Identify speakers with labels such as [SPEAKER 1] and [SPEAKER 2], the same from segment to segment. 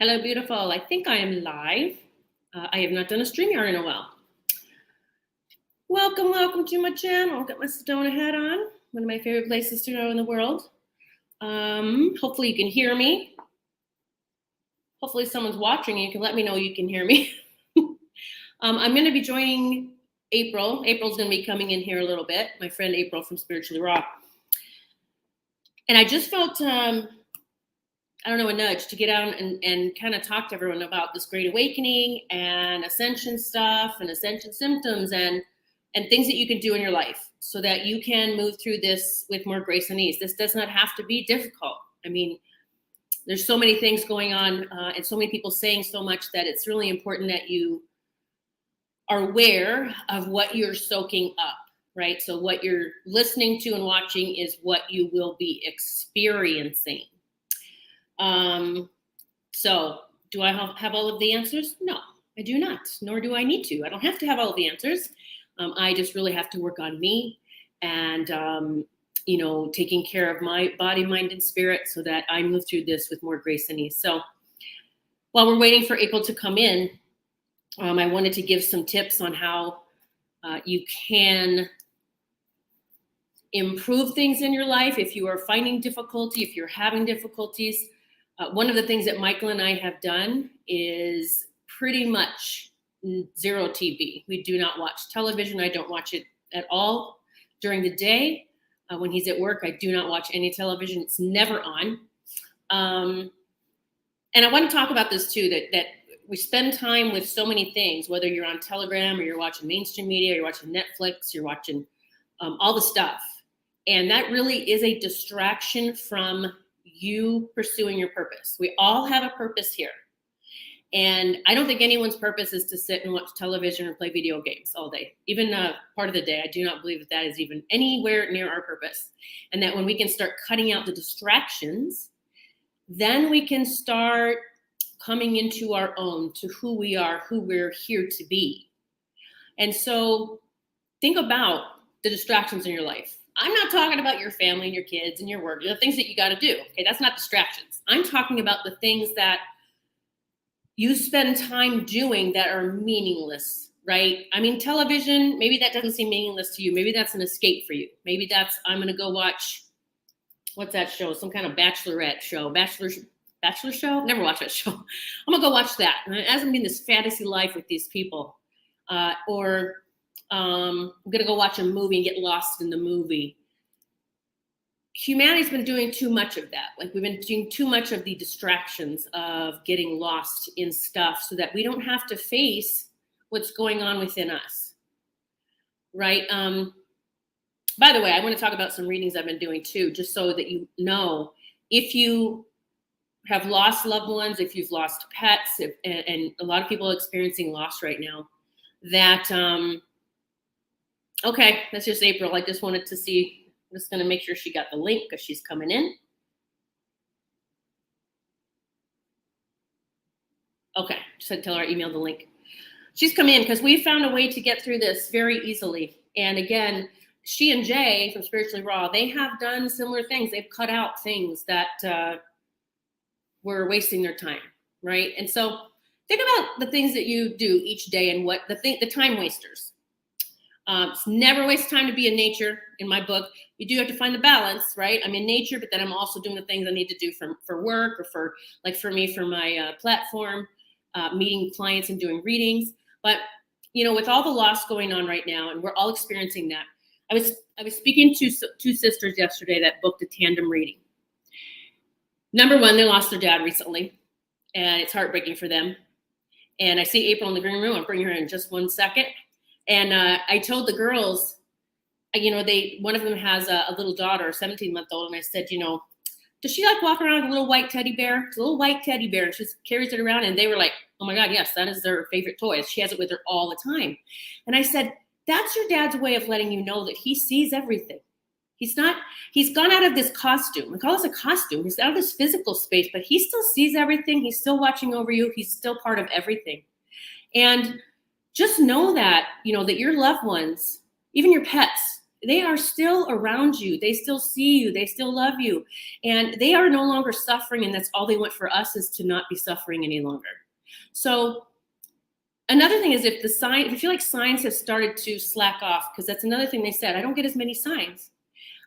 [SPEAKER 1] Hello, beautiful. I think I am live. I have not done a StreamYard in a while. Welcome to my channel. I've got my Sedona hat on, one of my favorite places to go in the world. Hopefully you can hear me. Hopefully someone's watching and you can let me know you can hear me. I'm going to be joining April. April's going to be coming in here a little bit, my friend April from Spiritually Raw. And I just felt, a nudge to get out and kind of talk to everyone about this great awakening and ascension stuff and ascension symptoms and things that you can do in your life so that you can move through this with more grace and ease. This does not have to be difficult. I mean, there's so many things going on and so many people saying so much that it's really important that you are aware of what you're soaking up, right? So what you're listening to and watching is what you will be experiencing. So do I have all of the answers? No, I do not, nor do I need to. I don't have to have all of the answers. I just really have to work on me and, taking care of my body, mind, and spirit so that I move through this with more grace and ease. So while we're waiting for April to come in, I wanted to give some tips on how you can improve things in your life if you are finding difficulty, if you're having difficulties. One of the things that Michael and I have done is pretty much zero TV. We do not watch television. I don't watch it at all during the day. When he's at work, I do not watch any television. It's never on. And I want to talk about this too, that we spend time with so many things, whether you're on Telegram or you're watching mainstream media, or you're watching Netflix, you're watching all the stuff. And that really is a distraction from you pursuing your purpose. We all have a purpose here. And I don't think anyone's purpose is to sit and watch television or play video games all day. Even part of the day, I do not believe that is even anywhere near our purpose. And that when we can start cutting out the distractions, then we can start coming into our own, to who we are, who we're here to be. And so think about the distractions in your life. I'm not talking about your family and your kids and your work, the things that you got to do. Okay, that's not distractions. I'm talking about the things that you spend time doing that are meaningless, right? I mean, television, maybe that doesn't seem meaningless to you. Maybe that's an escape for you. Maybe that's, I'm going to go watch, what's that show? Some kind of bachelorette show, bachelor show? Never watched that show. I'm going to go watch that. As I'm in this fantasy life with these people, or I'm going to go watch a movie and get lost in the movie. Humanity's been doing too much of that. Like we've been doing too much of the distractions of getting lost in stuff so that we don't have to face what's going on within us, right? By the way, I want to talk about some readings I've been doing too, just so that you know, if you have lost loved ones, if you've lost pets, and a lot of people are experiencing loss right now, that, okay, that's just April. I just wanted to see, I'm just going to make sure she got the link because she's coming in. Okay, just had to tell her I emailed the link. She's come in because we found a way to get through this very easily. And again, she and Jay from Spiritually Raw, they have done similar things. They've cut out things that were wasting their time, right? And so think about the things that you do each day and what the time wasters. It's never a waste of time to be in nature. In my book, you do have to find the balance, right? I'm in nature, but then I'm also doing the things I need to do for work or for me, for my platform, meeting clients and doing readings. But, with all the loss going on right now, and we're all experiencing that, I was speaking to two sisters yesterday that booked a tandem reading. Number one, they lost their dad recently, and it's heartbreaking for them. And I see April in the green room. I'll bring her in just 1 second. And I told the girls, one of them has a little daughter, a 17-month-old, and I said, does she like walk around with a little white teddy bear? It's a little white teddy bear, and she just carries it around. And they were like, oh my God, yes, that is their favorite toy. She has it with her all the time. And I said, that's your dad's way of letting you know that he sees everything. He's gone out of this costume. We call this a costume. He's out of this physical space, but he still sees everything. He's still watching over you. He's still part of everything. And just know that, that your loved ones, even your pets, they are still around you. They still see you. They still love you. And they are no longer suffering. And that's all they want for us, is to not be suffering any longer. So another thing is, if you feel like signs have started to slack off, because that's another thing they said, I don't get as many signs.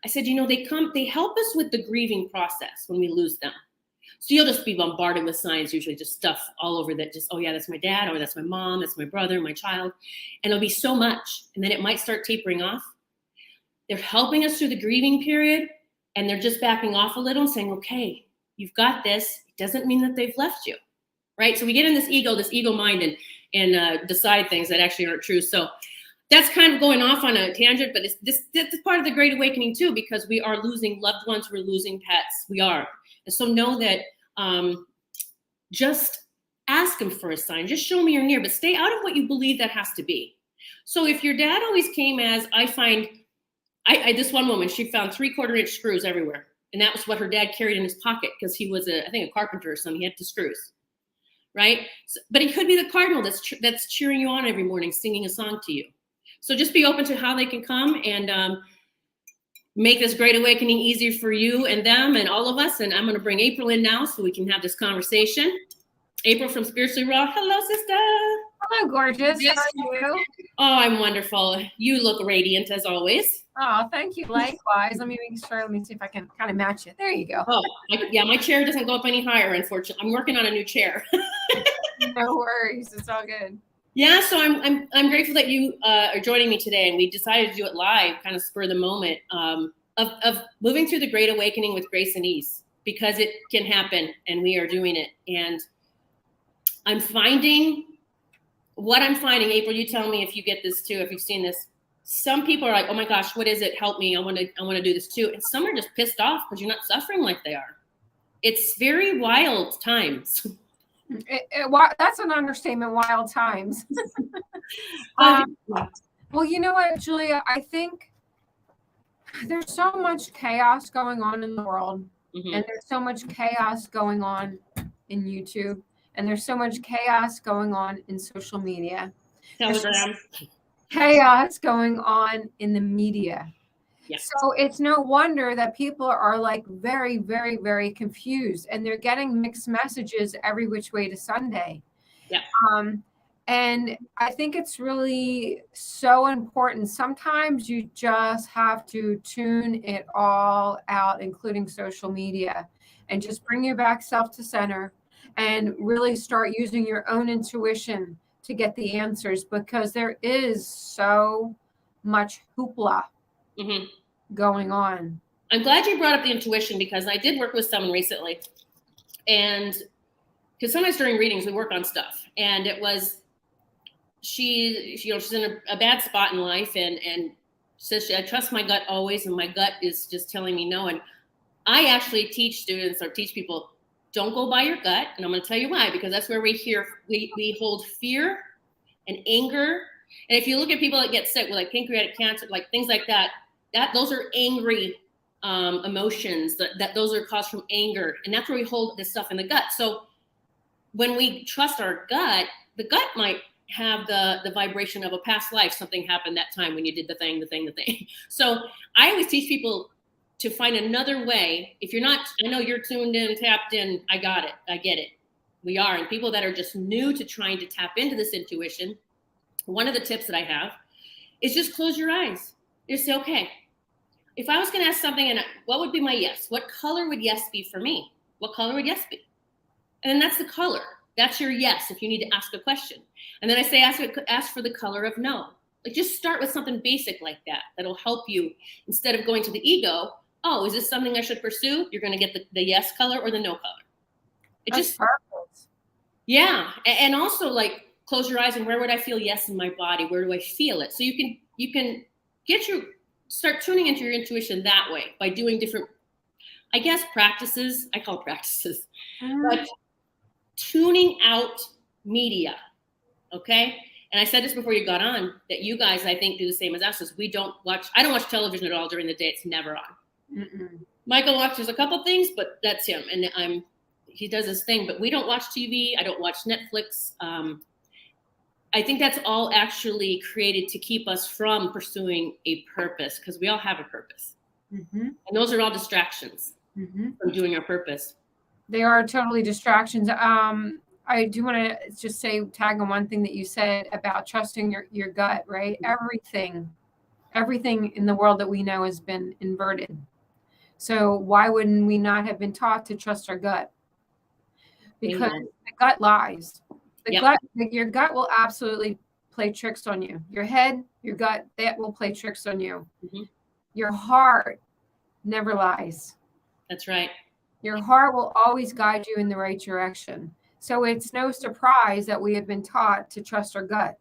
[SPEAKER 1] I said, they help us with the grieving process when we lose them. So you'll just be bombarded with signs, usually just stuff all over that, just, oh yeah, that's my dad, or that's my mom, that's my brother, my child. And it'll be so much. And then it might start tapering off. They're helping us through the grieving period, and they're just backing off a little and saying, okay, you've got this. It doesn't mean that they've left you, right? So we get in this ego mind and decide things that actually aren't true. So that's kind of going off on a tangent, but this is part of the Great Awakening too, because we are losing loved ones, we're losing pets, we are. And so know that just ask them for a sign, just show me you're near, but stay out of what you believe that has to be. So if your dad always came as, this one woman, she found 3/4 inch screws everywhere. And that was what her dad carried in his pocket, because he was I think a carpenter or something. He had the screws, right? So, but it could be the cardinal that's cheering you on every morning, singing a song to you. So just be open to how they can come and make this Great Awakening easier for you and them and all of us. And I'm going to bring April in now so we can have this conversation. April from Spiritually Raw. Hello, sister.
[SPEAKER 2] Hello, gorgeous.
[SPEAKER 1] Yes.
[SPEAKER 2] How are you?
[SPEAKER 1] Oh, I'm wonderful. You look radiant as always.
[SPEAKER 2] Oh, thank you. Likewise. Let me see if I can kind of match it. There you go.
[SPEAKER 1] Oh, yeah, my chair doesn't go up any higher, unfortunately. I'm working on a new chair.
[SPEAKER 2] No worries. It's all good.
[SPEAKER 1] Yeah, so I'm grateful that you are joining me today, and we decided to do it live, kind of spur of the moment, of moving through the Great Awakening with grace and ease, because it can happen, and we are doing it. And what I'm finding, April, you tell me if you get this too, if you've seen this. Some people are like, oh my gosh, what is it? Help me. I want to do this too. And some are just pissed off because you're not suffering like they are. It's very wild times.
[SPEAKER 2] That's an understatement, wild times. Well, you know what, Julia, I think there's so much chaos going on in the world, and there's so much chaos going on in YouTube, and there's so much chaos going on in social media.
[SPEAKER 1] Telegram.
[SPEAKER 2] Chaos going on in the media.
[SPEAKER 1] Yeah.
[SPEAKER 2] So it's no wonder that people are like very, very, very confused, and they're getting mixed messages every which way to Sunday.
[SPEAKER 1] Yeah.
[SPEAKER 2] And I think it's really so important. Sometimes you just have to tune it all out, including social media, and just bring your back self to center and really start using your own intuition to get the answers, because there is so much hoopla going on.
[SPEAKER 1] I'm glad you brought up the intuition, because I did work with someone recently, and because sometimes during readings we work on stuff, and it was she's in a bad spot in life, and says I trust my gut always, and my gut is just telling me no. And I actually teach students or teach people, don't go by your gut, and I'm going to tell you why, because that's where we hold fear and anger. And if you look at people that get sick with like pancreatic cancer, like things like that those are angry emotions. That those are caused from anger, and that's where we hold this stuff in the gut. So when we trust our gut, the gut might have the vibration of a past life. Something happened that time when you did the thing. So I always teach people to find another way. If you're not, I know you're tuned in, tapped in. I got it. I get it. We are. And people that are just new to trying to tap into this intuition, one of the tips that I have is just close your eyes. Just say, okay, if I was going to ask something, and what would be my yes? What color would yes be for me? What color would yes be? And then that's the color. That's your yes if you need to ask a question. And then I say, ask for the color of no. Like, just start with something basic like that. That'll help you, instead of going to the ego. Oh, is this something I should pursue? You're going to get the yes color or the no color.
[SPEAKER 2] That's perfect.
[SPEAKER 1] Yeah. And also, like, close your eyes and where would I feel yes in my body? Where do I feel it? So you can start tuning into your intuition that way by doing different, I guess, practices. I call practices, but tuning out media. Okay. And I said this before you got on, that you guys, I think, do the same as us. I don't watch television at all during the day. It's never on. Michael watches a couple things, but that's him. And he does his thing, but we don't watch TV. I don't watch Netflix. I think that's all actually created to keep us from pursuing a purpose, because we all have a purpose. And those are all distractions from doing our purpose.
[SPEAKER 2] They are totally distractions. I do want to just say, tag on one thing that you said about trusting your gut, right? Everything in the world that we know has been inverted. So why wouldn't we not have been taught to trust our gut? Because the gut lies. Your gut will absolutely play tricks on you. Your head, your gut, that will play tricks on you. Your heart never lies.
[SPEAKER 1] That's right.
[SPEAKER 2] Your heart will always guide you in the right direction. So it's no surprise that we have been taught to trust our gut,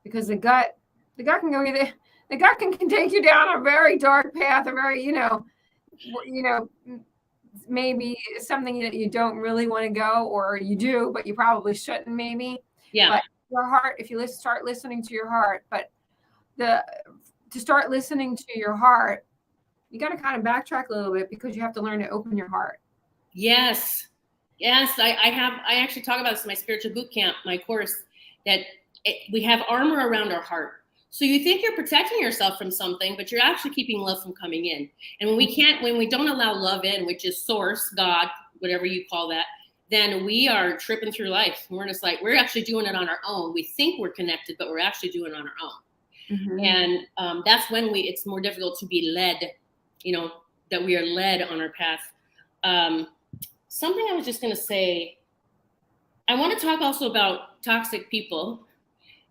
[SPEAKER 2] because the gut can go either. The gut can take you down a very dark path, a very, maybe something that you don't really want to go, or you do, but you probably shouldn't, maybe.
[SPEAKER 1] Yeah.
[SPEAKER 2] But your heart, if you start listening to your heart, to start listening to your heart, you got to kind of backtrack a little bit, because you have to learn to open your heart.
[SPEAKER 1] Yes. I actually talk about this in my spiritual boot camp, my course, that we have armor around our heart. So you think you're protecting yourself from something, but you're actually keeping love from coming in. And when we don't allow love in, which is source, God, whatever you call that, then we are tripping through life. We're just like, we're actually doing it on our own. We think we're connected, but we're actually doing it on our own. And that's when it's more difficult to be led, that we are led on our path. Something I was just going to say, I want to talk also about toxic people,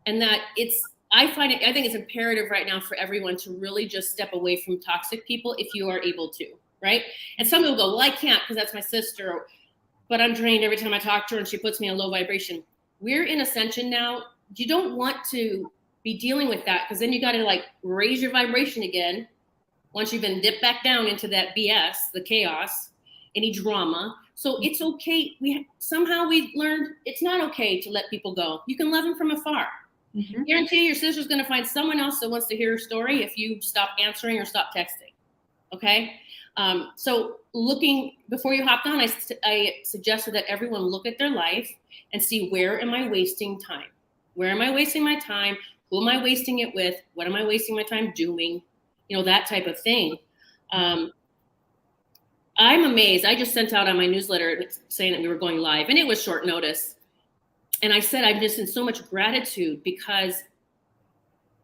[SPEAKER 1] and that I think it's imperative right now for everyone to really just step away from toxic people if you are able to, right? And some people go, well, I can't because that's my sister, but I'm drained every time I talk to her and she puts me in a low vibration. We're in ascension now. You don't want to be dealing with that, because then you got to raise your vibration again once you've been dipped back down into that BS, the chaos, any drama. So it's okay. We've learned it's not okay to let people go. You can love them from afar. Guarantee your sister's going to find someone else that wants to hear her story if you stop answering or stop texting. Okay. So before you hopped on, I suggested that everyone look at their life and see, where am I wasting time? Where am I wasting my time? Who am I wasting it with? What am I wasting my time doing? That type of thing. I'm amazed. I just sent out on my newsletter saying that we were going live, and it was short notice. And I said, I'm just in so much gratitude, because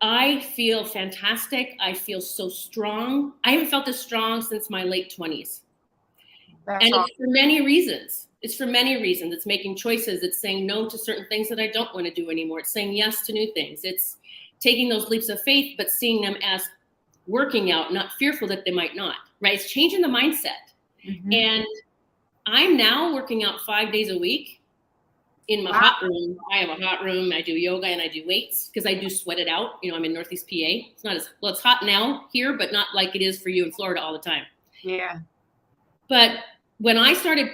[SPEAKER 1] I feel fantastic. I feel so strong. I haven't felt this strong since my late 20s. It's for many reasons. It's making choices. It's saying no to certain things that I don't want to do anymore. It's saying yes to new things. It's taking those leaps of faith, but seeing them as working out, not fearful that they might not, right? It's changing the mindset. And I'm now working out 5 days a week in my hot room. I have a hot room. I do yoga and I do weights, because I do sweat it out. I'm in Northeast PA. It's not as well. It's hot now here, but not like it is for you in Florida all the time.
[SPEAKER 2] Yeah.
[SPEAKER 1] But when I started,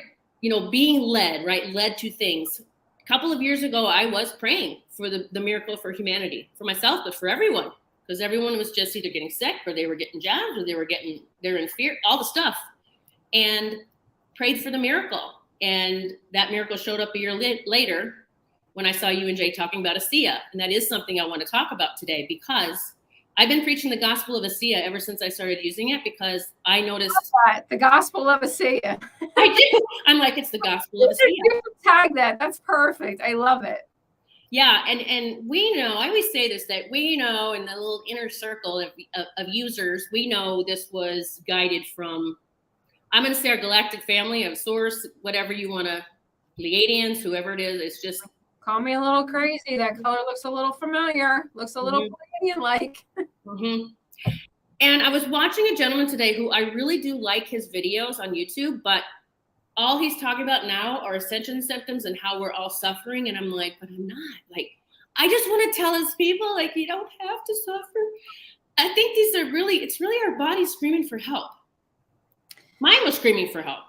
[SPEAKER 1] being led to things, a couple of years ago, I was praying for the miracle for humanity, for myself, but for everyone, because everyone was just either getting sick, or they were getting jabbed, or they're in fear, all the stuff, and prayed for the miracle. And that miracle showed up a year later when I saw you and Jay talking about ASEA. And that is something I want to talk about today, because I've been preaching the gospel of ASEA ever since I started using it, because I noticed
[SPEAKER 2] the gospel of ASEA.
[SPEAKER 1] I do. I'm like, it's the gospel of ASEA.
[SPEAKER 2] Tag that. That's perfect. I love it.
[SPEAKER 1] Yeah. And we know, I always say this, that we know in the little inner circle of users, we know this was guided from, I'm going to say, our galactic family of source, whatever you want to, Pleiadians, whoever it is. It's just,
[SPEAKER 2] call me a little crazy. That color looks a little familiar. Looks a little Pleiadian-like.
[SPEAKER 1] And I was watching a gentleman today who I really do like his videos on YouTube, but all he's talking about now are ascension symptoms and how we're all suffering. And I'm like, but I'm not. I just want to tell his people, you don't have to suffer. I think it's really our body screaming for help. Mine was screaming for help.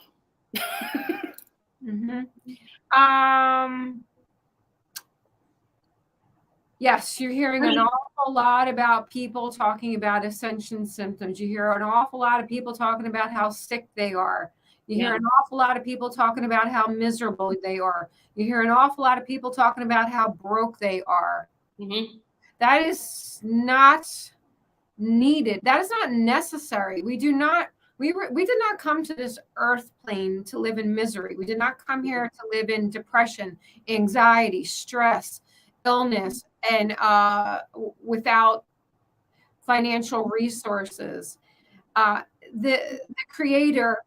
[SPEAKER 2] Yes, you're hearing an awful lot about people talking about ascension symptoms. You hear an awful lot of people talking about how sick they are. You hear an awful lot of people talking about how miserable they are. You hear an awful lot of people talking about how broke they are.
[SPEAKER 1] Mm-hmm.
[SPEAKER 2] That is not needed. That is not necessary. We did not come to this earth plane to live in misery. We did not come here to live in depression, anxiety, stress, illness, and without financial resources. Uh, the creator,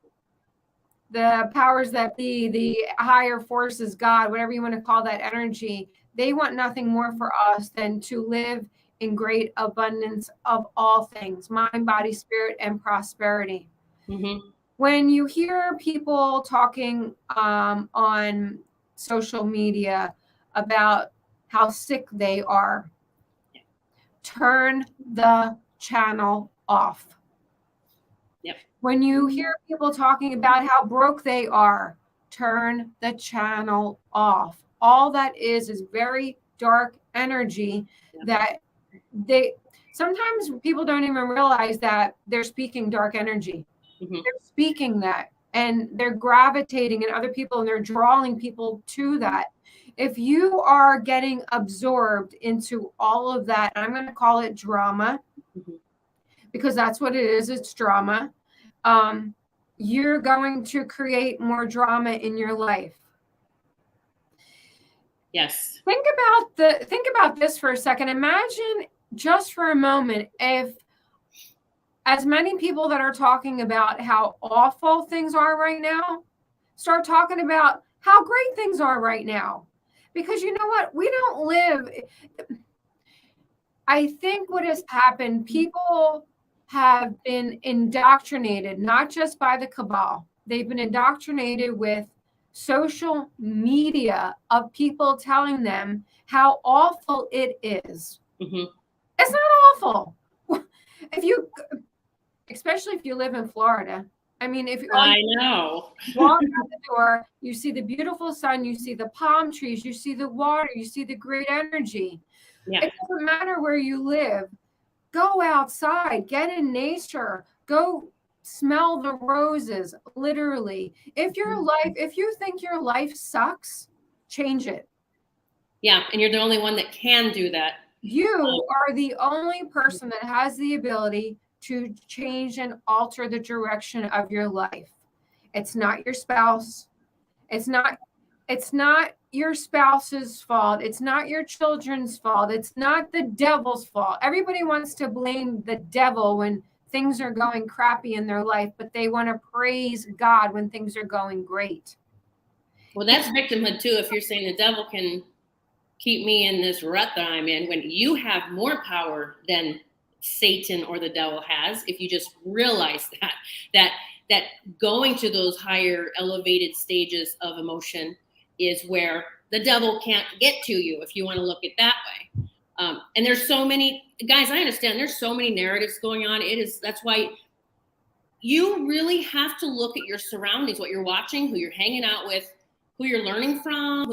[SPEAKER 2] the powers that be, the higher forces, God, whatever you want to call that energy, they want nothing more for us than to live in great abundance of all things, mind, body, spirit, and prosperity.
[SPEAKER 1] Mm-hmm.
[SPEAKER 2] When you hear people talking on social media about how sick they are, turn the channel off.
[SPEAKER 1] Yep.
[SPEAKER 2] When you hear people talking about how broke they are, turn the channel off. All that is very dark energy
[SPEAKER 1] Yep.
[SPEAKER 2] that they sometimes people don't even realize that they're speaking dark energy.
[SPEAKER 1] Mm-hmm.
[SPEAKER 2] They're speaking that and they're gravitating in other people and they're drawing people to that. If you are getting absorbed into all of that, I'm going to call it drama,
[SPEAKER 1] Mm-hmm.
[SPEAKER 2] because that's what it is. It's drama. You're going to create more drama in your life.
[SPEAKER 1] Yes.
[SPEAKER 2] Think about this for a second. Imagine just for a moment if as many people that are talking about how awful things are right now start talking about how great things are right now. Because you know what? We don't live. I think what has happened, people have been indoctrinated, not just by the cabal, they've been indoctrinated with social media of people telling them how awful it is.
[SPEAKER 1] Mm-hmm.
[SPEAKER 2] It's not awful. If you, especially if you live in Florida, I mean, if you
[SPEAKER 1] know.
[SPEAKER 2] walk out the door, you see the beautiful sun, you see the palm trees, you see the water, you see the great energy.
[SPEAKER 1] Yeah.
[SPEAKER 2] It doesn't matter where you live. Go outside, get in nature, go smell the roses, literally. If you think your life sucks, change it.
[SPEAKER 1] Yeah, and you're the only one that can do that.
[SPEAKER 2] You are the only person that has the ability to change and alter the direction of your life. It's not your spouse. It's not your spouse's fault. It's not your children's fault. It's not the devil's fault. Everybody wants to blame the devil when things are going crappy in their life, but they want to praise God when things are going great.
[SPEAKER 1] Well, that's victimhood too. If you're saying the devil can keep me in this rut that I'm in, when you have more power than Satan or the devil has, if you just realize that going to those higher elevated stages of emotion is where the devil can't get to you, if you want to look at it that way. And there's so many guys, I understand there's so many narratives going on. That's why you really have to look at your surroundings, what you're watching, who you're hanging out with, who you're learning from,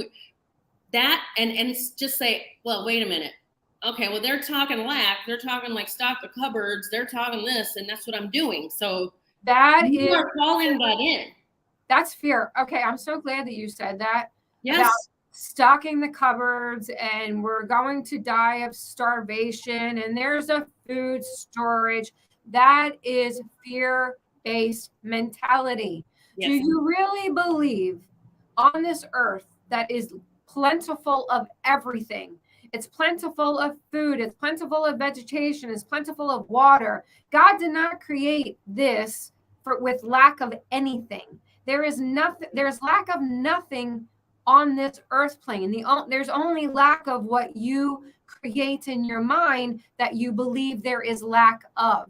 [SPEAKER 1] and just say, well, wait a minute. Okay, well, they're talking lack. They're talking like stock the cupboards. They're talking this, and that's what I'm doing. So you are calling that in.
[SPEAKER 2] That's fear. Okay, I'm so glad that you said that.
[SPEAKER 1] Yes.
[SPEAKER 2] About stocking the cupboards and we're going to die of starvation and there's a food storage. That is fear-based mentality.
[SPEAKER 1] Yes.
[SPEAKER 2] Do you really believe on this earth that is plentiful of everything? It's plentiful of food. It's plentiful of vegetation. It's plentiful of water. God did not create this with lack of anything. There is nothing. There's lack of nothing on this earth plane. There's only lack of what you create in your mind that you believe there is lack of.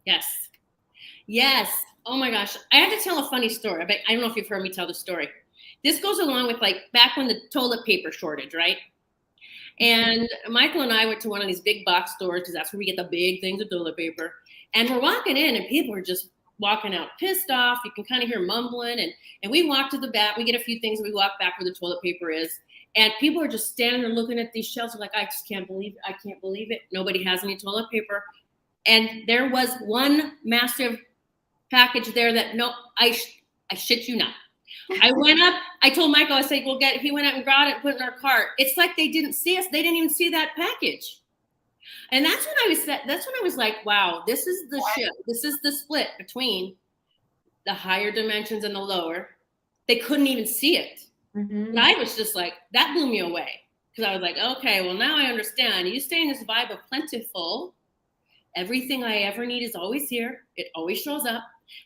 [SPEAKER 1] Yes. Yes. Oh my gosh. I have to tell a funny story. I don't know if you've heard me tell the story. This goes along with like back when the toilet paper shortage, right? And Michael and I went to one of these big box stores because that's where we get the big things of toilet paper. And we're walking in and people are just walking out pissed off. You can kind of hear mumbling. And we walk to the back. We get a few things and we walk back where the toilet paper is. And people are just standing there looking at these shelves like, I just can't believe it. I can't believe it. Nobody has any toilet paper. And there was one massive package there that, no, I shit you not. I went up, I told Michael, I said, he went out and got it and put it in our cart. It's like they didn't see us. They didn't even see that package. And that's when I was like, wow, this is the shift. This is the split between the higher dimensions and the lower. They couldn't even see it. And I was just like, that blew me away. Because I was like, okay, well, now I understand. You stay in this vibe of plentiful. Everything I ever need is always here. It always shows up.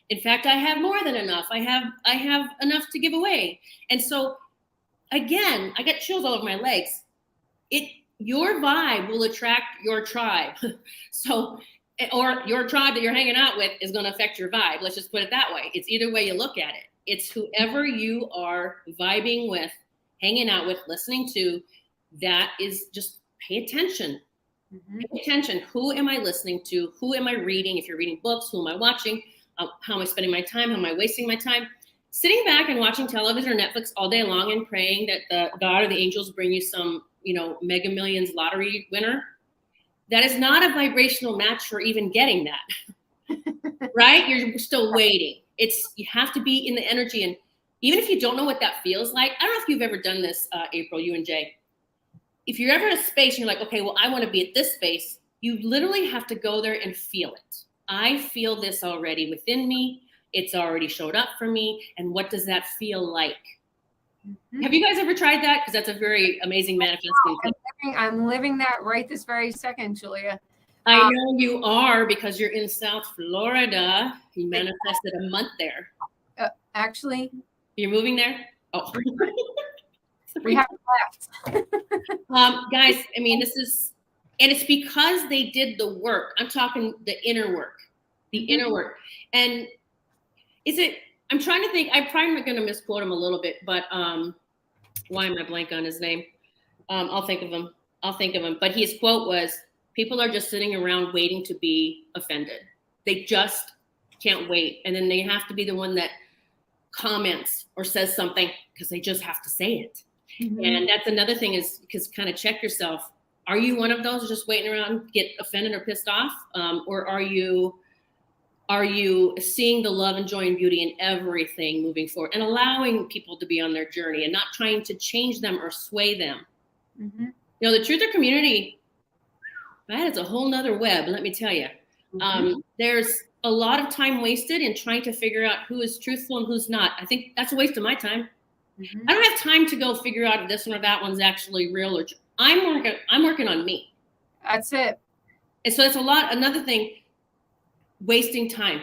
[SPEAKER 1] In fact, I have more than enough. I have enough to give away. And so, again, I get chills all over my legs. Your vibe will attract your tribe. So, or your tribe that you're hanging out with is going to affect your vibe. Let's just put it that way. It's either way you look at it. It's whoever you are vibing with, hanging out with, listening to. That is, just pay attention. Pay attention. Who am I listening to? Who am I reading? If you're reading books, who am I watching? How am I spending my time? How am I wasting my time? Sitting back and watching television or Netflix all day long and praying that the God or the angels bring you some, Mega Millions lottery winner. That is not a vibrational match for even getting that, right? You're still waiting. You have to be in the energy. And even if you don't know what that feels like, I don't know if you've ever done this, April, you and Jay. If you're ever in a space and you're like, okay, well, I want to be at this space, you literally have to go there and feel it. I feel this already within me. It's already showed up for me. And what does that feel like? Have you guys ever tried that? Because that's a very amazing manifesting.
[SPEAKER 2] I'm living that right this very second, Julia.
[SPEAKER 1] I know you are, because you're in South Florida. You manifested a month there.
[SPEAKER 2] Actually.
[SPEAKER 1] You're moving there? Oh.
[SPEAKER 2] We haven't left.
[SPEAKER 1] Guys, I mean, and it's because they did the work. I'm talking the inner work, inner work. And I'm trying to think, I'm probably going to misquote him a little bit, but why am I blank on his name? I'll think of him. But his quote was, people are just sitting around waiting to be offended. They just can't wait. And then they have to be the one that comments or says something because they just have to say it. And that's another thing, is because kind of check yourself. Are you one of those just waiting around, get offended or pissed off? Or are you seeing the love and joy and beauty in everything moving forward and allowing people to be on their journey and not trying to change them or sway them? The truther community, that is a whole nother web, let me tell you. There's a lot of time wasted in trying to figure out who is truthful and who's not. I think that's a waste of my time. I don't have time to go figure out if this one or that one's actually real or I'm working on me.
[SPEAKER 2] That's it.
[SPEAKER 1] And so it's another thing, wasting time.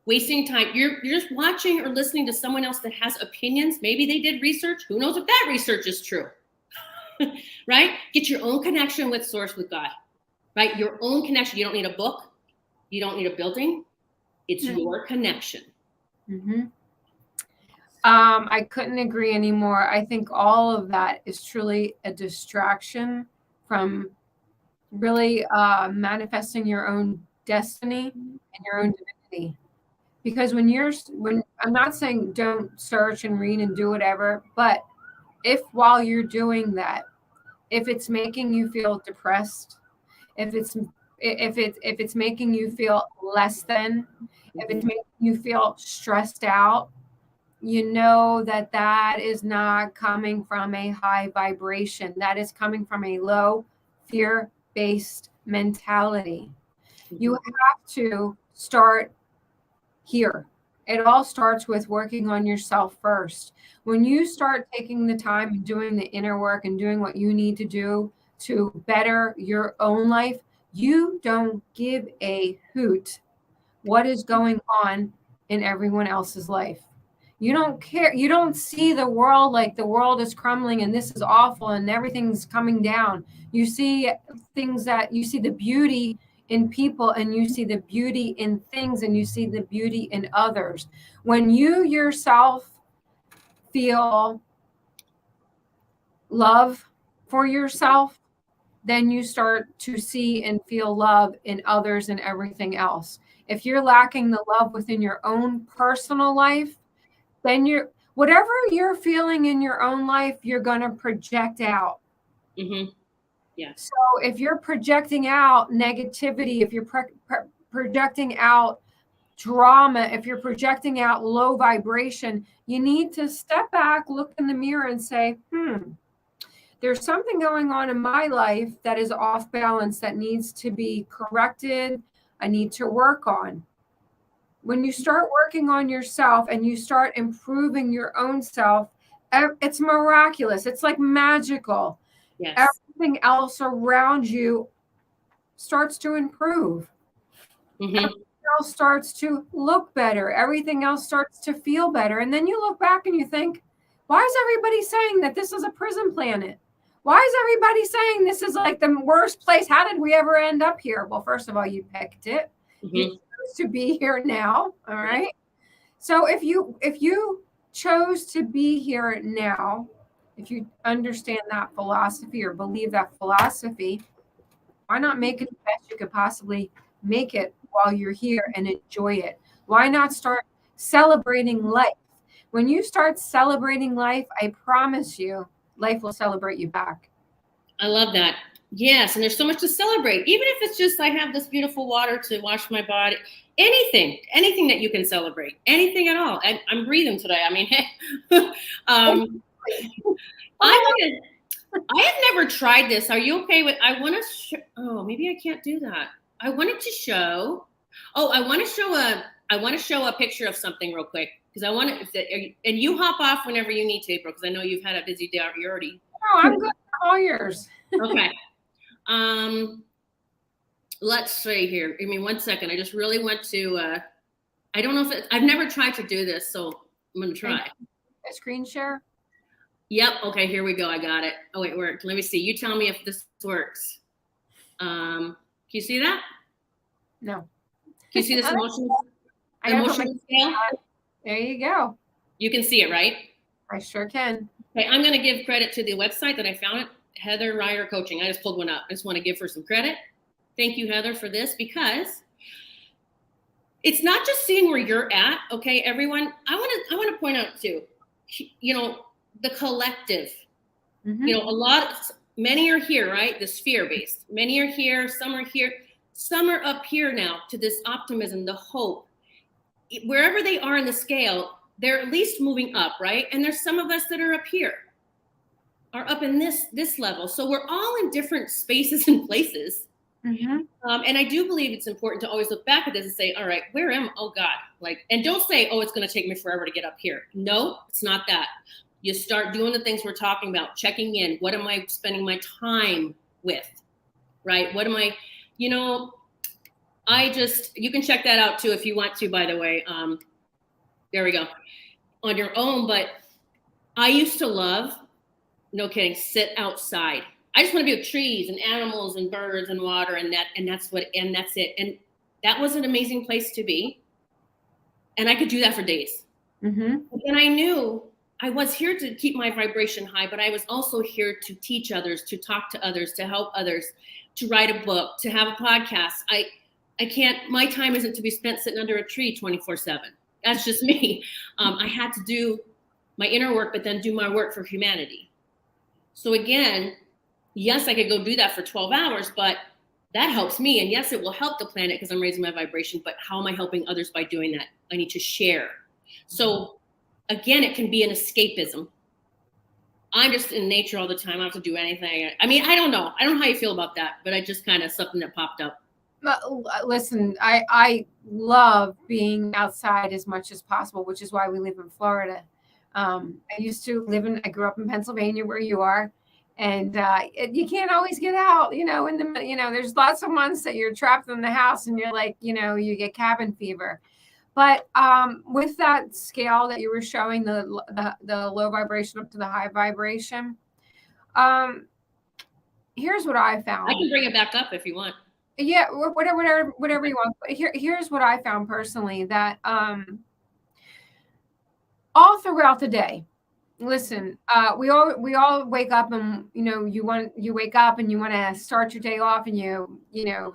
[SPEAKER 1] You're just watching or listening to someone else that has opinions. Maybe they did research. Who knows if that research is true? Right? Get your own connection with source, with God, right? Your own connection. You don't need a book. You don't need a building. It's your connection.
[SPEAKER 2] I couldn't agree anymore. I think all of that is truly a distraction from really manifesting your own destiny and your own divinity. Because when I'm not saying don't search and read and do whatever, but if while you're doing that, if it's making you feel depressed, if it's making you feel less than, if it's making you feel stressed out, you know that is not coming from a high vibration. That is coming from a low fear-based mentality. You have to start here. It all starts with working on yourself first. When you start taking the time and doing the inner work and doing what you need to do to better your own life, you don't give a hoot what is going on in everyone else's life. You don't care. You don't see the world like the world is crumbling and this is awful and everything's coming down. You see you see the beauty in people and you see the beauty in things and you see the beauty in others. When you yourself feel love for yourself, then you start to see and feel love in others and everything else. If you're lacking the love within your own personal life, then whatever you're feeling in your own life, you're going to project out.
[SPEAKER 1] Yeah.
[SPEAKER 2] So if you're projecting out negativity, if you're projecting out drama, if you're projecting out low vibration, you need to step back, look in the mirror and say, there's something going on in my life that is off balance that needs to be corrected. I need to work on. When you start working on yourself and you start improving your own self, it's miraculous. It's like magical.
[SPEAKER 1] Yes.
[SPEAKER 2] Everything else around you starts to improve. Everything else starts to look better. Everything else starts to feel better. And then you look back and you think, why is everybody saying that this is a prison planet? Why is everybody saying this is like the worst place? How did we ever end up here? Well, first of all, you picked it. You chose to be here now. All right. So if you chose to be here now, if you understand that philosophy or believe that philosophy, why not make it the best you could possibly make it while you're here and enjoy it? Why not start celebrating life? When you start celebrating life, I promise you, life will celebrate you back.
[SPEAKER 1] I love that. Yes, and there's so much to celebrate. Even if it's just I have this beautiful water to wash my body, anything that you can celebrate, anything at all. I'm breathing today. I mean, I have never tried this. Are you okay with? I want to. Oh, maybe I can't do that. I wanted to show. Oh, I want to show a picture of something real quick because I want to. And you hop off whenever you need to, April, because I know you've had a busy day already.
[SPEAKER 2] Oh, I'm good. All yours.
[SPEAKER 1] Okay. Let's see here. Give me 1 second. I just really want to. I don't know if I've never tried to do this, so I'm gonna try.
[SPEAKER 2] A screen share.
[SPEAKER 1] Yep. Okay. Here we go. I got it. Oh, it worked. Let me see. You tell me if this works. Can you see that?
[SPEAKER 2] No.
[SPEAKER 1] Can you see this emotion scale?
[SPEAKER 2] There you go.
[SPEAKER 1] You can see it, right?
[SPEAKER 2] I sure can.
[SPEAKER 1] Okay. I'm going to give credit to the website that I found it. Heather Ryer Coaching. I just pulled one up. I just want to give her some credit. Thank you, Heather, for this because it's not just seeing where you're at. Okay, everyone. I want to point out too. You know, the collective. You know, many are here, right? The sphere based. Many are here. Some are here. Some are up here now to this optimism, the hope. Wherever they are in the scale, they're at least moving up, right? And there's some of us that are up here, are up in this level. So we're all in different spaces and places. And I do believe it's important to always look back at this and say, all right, where am I? Oh God, and don't say, oh, it's going to take me forever to get up here. No, it's not that. You start doing the things we're talking about, checking in. What am I spending my time with, right? What am I, you know, you can check that out too if you want to, by the way. There we go. On your own, but I used to love, no kidding, sit outside. I just want to be with trees and animals and birds and water and that's it. And that was an amazing place to be. And I could do that for days. But then I knew I was here to keep my vibration high, but I was also here to teach others, to talk to others, to help others, to write a book, to have a podcast. I can't, my time isn't to be spent sitting under a tree 24/7. That's just me. I had to do my inner work, but then do my work for humanity. So again, yes, I could go do that for 12 hours, but that helps me. And yes, it will help the planet because I'm raising my vibration, but how am I helping others by doing that? I need to share. So again, it can be an escapism. I'm just in nature all the time. I don't have to do anything. I mean, I don't know. I don't know how you feel about that, but I just kind of something that popped up.
[SPEAKER 2] Listen, I love being outside as much as possible, which is why we live in Florida. I grew up in Pennsylvania where you are, and you can't always get out, there's lots of months that you're trapped in the house and you're like, you get cabin fever. But with that scale that you were showing, the low vibration up to the high vibration, here's what I found.
[SPEAKER 1] I can bring it back up if you want.
[SPEAKER 2] Yeah, whatever you want. Here's what I found personally, that all throughout the day, listen, we all wake up and you wake up and you want to start your day off and you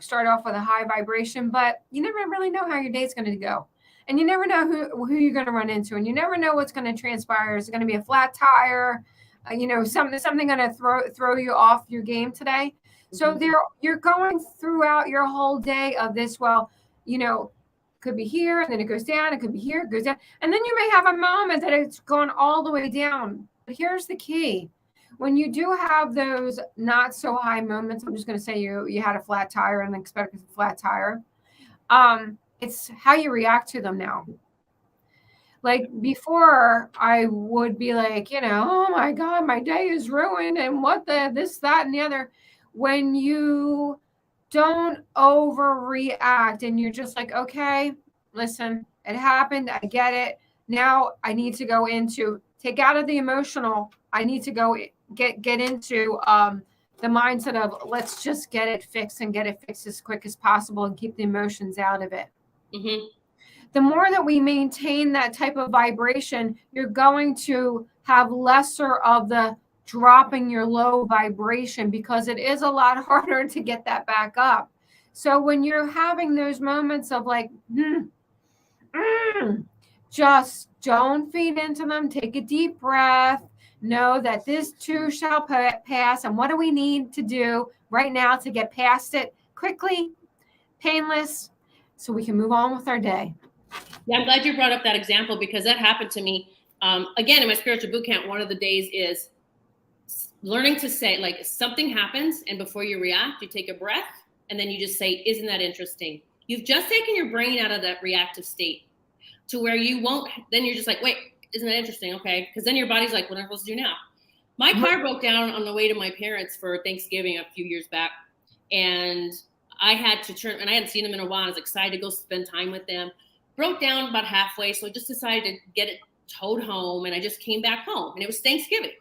[SPEAKER 2] start off with a high vibration, but you never really know how your day's going to go. And you never know who you're going to run into, and you never know what's going to transpire. Is it going to be a flat tire? Something going to throw you off your game today. So you're going throughout your whole day of this. Well, because could be here, and then it goes down. It could be here, it goes down. And then you may have a moment that it's gone all the way down. But here's the key. When you do have those not so high moments, I'm just going to say you had a flat tire and expected a flat tire. It's how you react to them now. Like before, I would be like, oh my God, my day is ruined, and this, that, and the other. When you don't overreact and you're just like, okay, listen, it happened. I get it. Now I need to go into take out of the emotional. I need to go get into the mindset of let's just get it fixed and get it fixed as quick as possible and keep the emotions out of it.
[SPEAKER 1] Mm-hmm.
[SPEAKER 2] The more that we maintain that type of vibration, you're going to have lesser of the dropping your low vibration, because it is a lot harder to get that back up. So when you're having those moments of like, just don't feed into them. Take a deep breath. Know that this too shall pass. And what do we need to do right now to get past it quickly, painless, so we can move on with our day?
[SPEAKER 1] Yeah, I'm glad you brought up that example, because that happened to me. Again, in my spiritual boot camp, one of the days is learning to say, like, something happens, and before you react, you take a breath, and then you just say, isn't that interesting? You've just taken your brain out of that reactive state to where you won't, then you're just like, wait, isn't that interesting? Okay. Because then your body's like, what am I supposed to do now? My car broke down on the way to my parents for Thanksgiving a few years back. And I had to turn, and I hadn't seen them in a while. I was excited to go spend time with them. Broke down about halfway. So I just decided to get it towed home. And I just came back home, and it was Thanksgiving.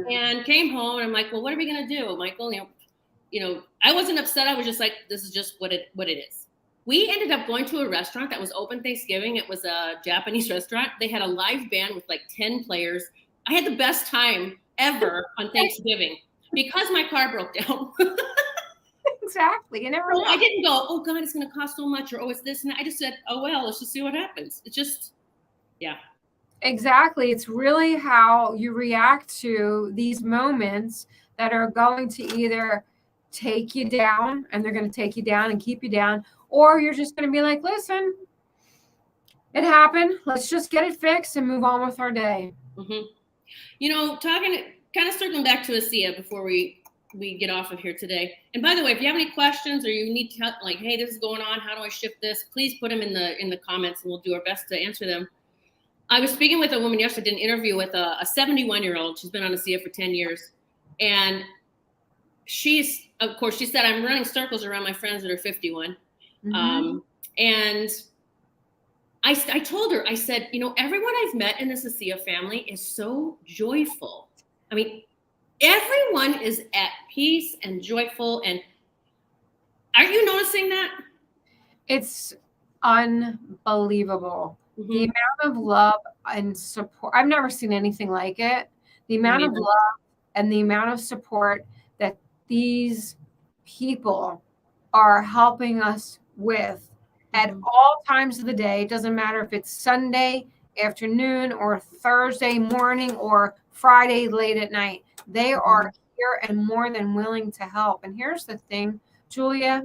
[SPEAKER 1] And came home, and I'm like, well, what are we going to do, Michael? I wasn't upset. I was just like, this is just what it is. We ended up going to a restaurant that was open Thanksgiving. It was a Japanese restaurant. They had a live band with like 10 players. I had the best time ever on Thanksgiving because my car broke down.
[SPEAKER 2] Exactly.
[SPEAKER 1] So I didn't go, oh God, it's going to cost so much, or oh, it's this and that. I just said, oh well, let's just see what happens. It's just, yeah.
[SPEAKER 2] Exactly. It's really how you react to these moments that are going to either take you down, and they're going to take you down and keep you down, or you're just going to be like, listen, it happened. Let's just get it fixed and move on with our day.
[SPEAKER 1] Mm-hmm. Talking, kind of circling back to ASEA before we get off of here today. And by the way, if you have any questions, or you need to, like, hey, this is going on, how do I shift this? Please put them in the comments, and we'll do our best to answer them. I was speaking with a woman yesterday, did an interview with a 71-year-old. She's been on ASEA for 10 years. And she said, I'm running circles around my friends that are 51. Mm-hmm. And I told her, I said, everyone I've met in this ASEA family is so joyful. I mean, everyone is at peace and joyful. And aren't you noticing that?
[SPEAKER 2] It's unbelievable. Mm-hmm. The amount of love and support, I've never seen anything like it. The amount of love and the amount of support that these people are helping us with at all times of the day. It doesn't matter if it's Sunday afternoon or Thursday morning or Friday late at night. They are here and more than willing to help. And here's the thing, Julia,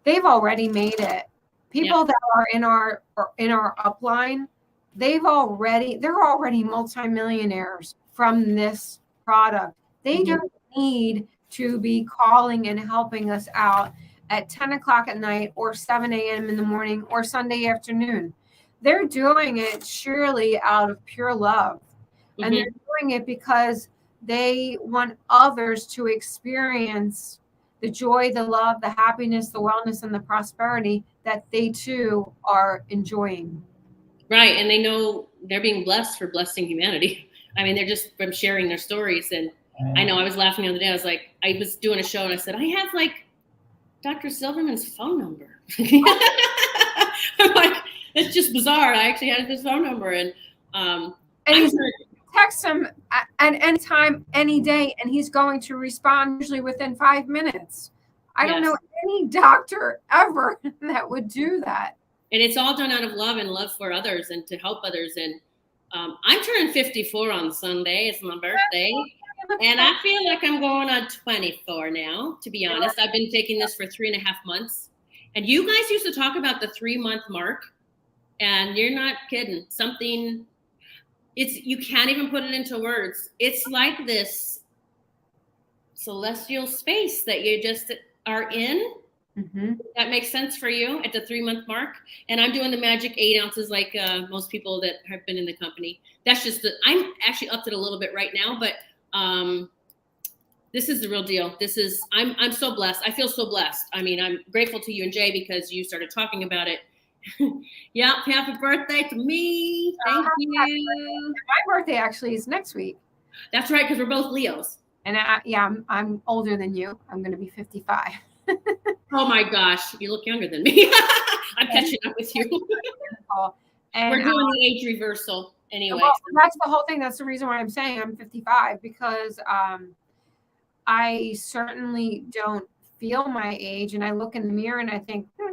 [SPEAKER 2] they've already made it. People that are in our upline, they're already multimillionaires from this product. They don't need to be calling and helping us out at 10 o'clock at night or 7 a.m. in the morning or Sunday afternoon. They're doing it surely out of pure love. Mm-hmm. And they're doing it because they want others to experience the joy, the love, the happiness, the wellness, and the prosperity that they too are enjoying.
[SPEAKER 1] Right. And they know they're being blessed for blessing humanity. I mean, they're just from sharing their stories. And I know I was laughing the other day. I was like, I was doing a show and I said, I have like Dr. Silverman's phone number. I'm like, it's just bizarre. I actually had his phone number. And
[SPEAKER 2] text him at any time, any day, and he's going to respond usually within 5 minutes. I don't know any doctor ever that would do that.
[SPEAKER 1] And it's all done out of love and love for others and to help others. And I'm turning 54 on Sunday. It's my birthday. And I feel like I'm going on 24 now, to be honest. I've been taking this for 3.5 months. And you guys used to talk about the 3-month mark, and you're not kidding. You can't even put it into words. It's like this celestial space that you just are in.
[SPEAKER 2] Mm-hmm.
[SPEAKER 1] That makes sense for you at the 3-month mark. And I'm doing the magic 8 ounces like most people that have been in the company. That's just I'm actually upped it a little bit right now, but this is the real deal. I'm so blessed. I feel so blessed. I mean, I'm grateful to you and Jay because you started talking about it. Yeah, happy birthday to me. Thank you.
[SPEAKER 2] My birthday actually is next week.
[SPEAKER 1] That's right, because we're both Leos.
[SPEAKER 2] And I'm older than you. I'm going to be 55.
[SPEAKER 1] Oh my gosh, you look younger than me. I'm catching up with you.
[SPEAKER 2] And
[SPEAKER 1] we're doing the age reversal anyway.
[SPEAKER 2] Well, that's the whole thing. That's the reason why I'm saying I'm 55, because I certainly don't feel my age, and I look in the mirror and I think, yeah,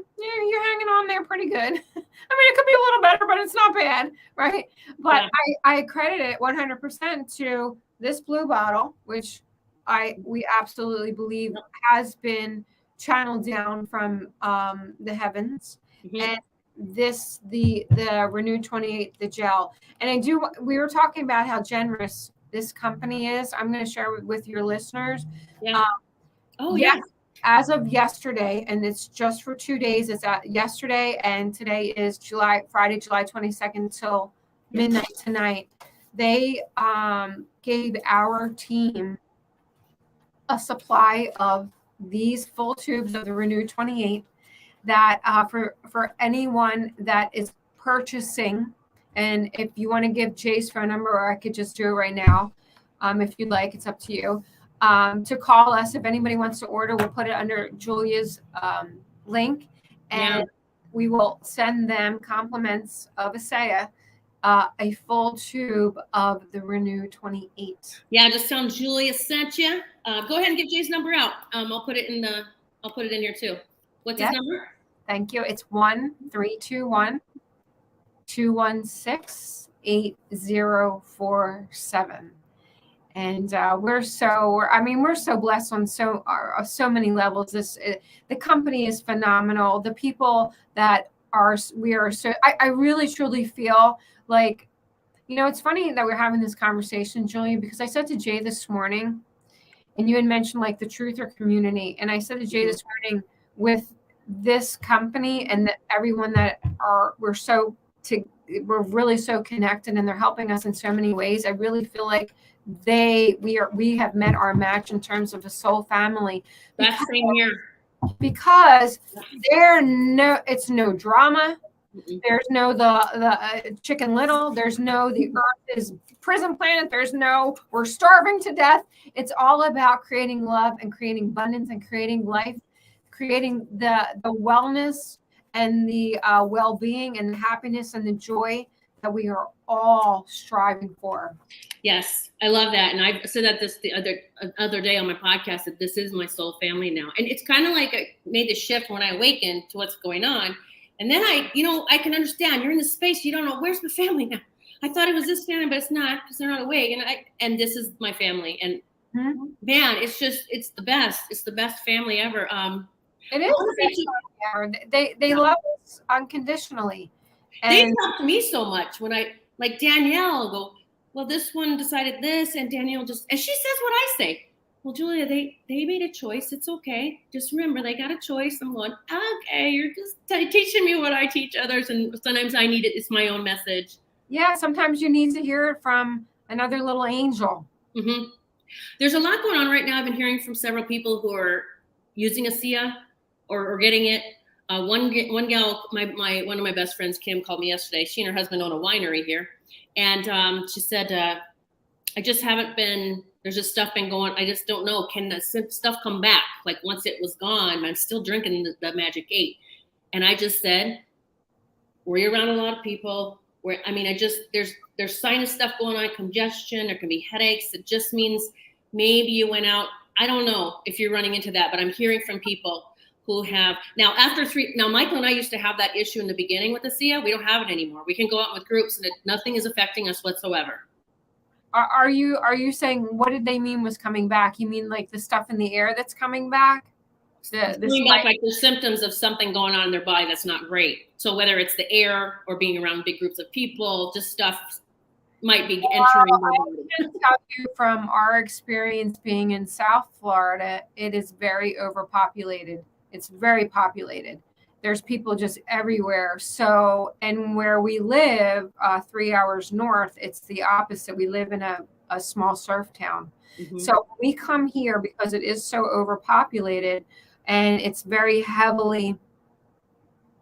[SPEAKER 2] you're hanging on there pretty good. I mean, it could be a little better, but it's not bad, right? But yeah. I credit it 100% to this blue bottle, which we absolutely believe has been channeled down from the heavens, and the Renew 28, the gel. And we were talking about how generous this company is. I'm going to share with your listeners.
[SPEAKER 1] Yeah.
[SPEAKER 2] Yes. As of yesterday, and it's just for 2 days. It's yesterday, and today is Friday, July 22nd till midnight tonight. They gave our team a supply of these full tubes of the Renew 28 that for anyone that is purchasing. And if you want to give Jay's phone number, or I could just do it right now, if you'd like, it's up to you, to call us. If anybody wants to order, we'll put it under Julia's link, and we will send them compliments of ASEA, a full tube of the Renew 28.
[SPEAKER 1] Yeah, just tell them Julia sent you. Go ahead and give Jay's number out. I'll put it in here too. What's his number?
[SPEAKER 2] Thank you. It's 1-321-216-8047. And we're so blessed on so many levels. The company is phenomenal. The people that I really truly feel like, it's funny that we're having this conversation, Julia, because I said to Jay this morning, and you had mentioned like the truth or community. And I said to Jay this morning, with this company and that everyone that we're really so connected, and they're helping us in so many ways. I really feel like we have met our match in terms of a soul family.
[SPEAKER 1] That's same here.
[SPEAKER 2] Because it's no drama. There's no the Chicken Little. There's no the earth is prison planet. There's no we're starving to death. It's all about creating love and creating abundance and creating life, creating the wellness and the well-being and the happiness and the joy that we are all striving for.
[SPEAKER 1] Yes, I love that. And I said that the other day on my podcast, that this is my soul family now. And it's kind of like I made the shift when I awakened to what's going on. And then I can understand you're in this space. You don't know, where's my family now? I thought it was this family, but it's not, because they're not awake. And this is my family. And man, it's the best. It's the best family ever.
[SPEAKER 2] It is the best family ever. They love us unconditionally. And
[SPEAKER 1] they helped me so much when like Danielle go, well, this one decided this, and Danielle and she says what I say. Well, Julia, they made a choice. It's okay. Just remember, they got a choice. I'm going, okay, you're just teaching me what I teach others, and sometimes I need it. It's my own message.
[SPEAKER 2] Yeah, sometimes you need to hear it from another little angel.
[SPEAKER 1] Mm-hmm. There's a lot going on right now. I've been hearing from several people who are using ASEA or getting it. One gal, one of my best friends, Kim, called me yesterday. She and her husband own a winery here. And she said, I just haven't been, there's just stuff been going. I just don't know. Can the stuff come back? Like once it was gone, I'm still drinking the Magic 8. And I just said, we're around a lot of people. There's sinus stuff going on, congestion, there can be headaches. It just means maybe you went out. I don't know if you're running into that, but I'm hearing from people who have now Michael and I used to have that issue in the beginning with ASEA. We don't have it anymore. We can go out with groups and nothing is affecting us whatsoever.
[SPEAKER 2] Are you saying, what did they mean was coming back? You mean like the stuff in the air that's coming back?
[SPEAKER 1] Feeling like there's symptoms of something going on in their body that's not great. So whether it's the air or being around big groups of people, just stuff might be entering their body.
[SPEAKER 2] I can tell you from our experience being in South Florida, it is very overpopulated. It's very populated. There's people just everywhere. So, and where we live, 3 hours north, it's the opposite. We live in a small surf town. Mm-hmm. So we come here because it is so overpopulated, and it's very heavily,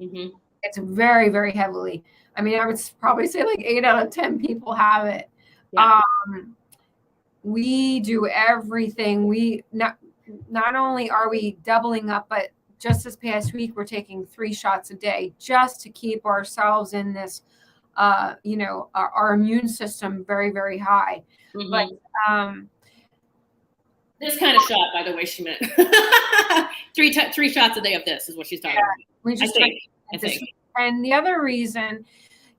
[SPEAKER 2] mm-hmm. It's very, very heavily. I mean, I would probably say like 8 out of 10 people have it. Yeah. We do everything. We not only are we doubling up, but just this past week, we're taking 3 shots a day just to keep ourselves in this, our immune system very, very high. Mm-hmm. But
[SPEAKER 1] this kind of shot, by the way, she meant 3 shots a day of this is what she's talking about.
[SPEAKER 2] We just I think. And the other reason,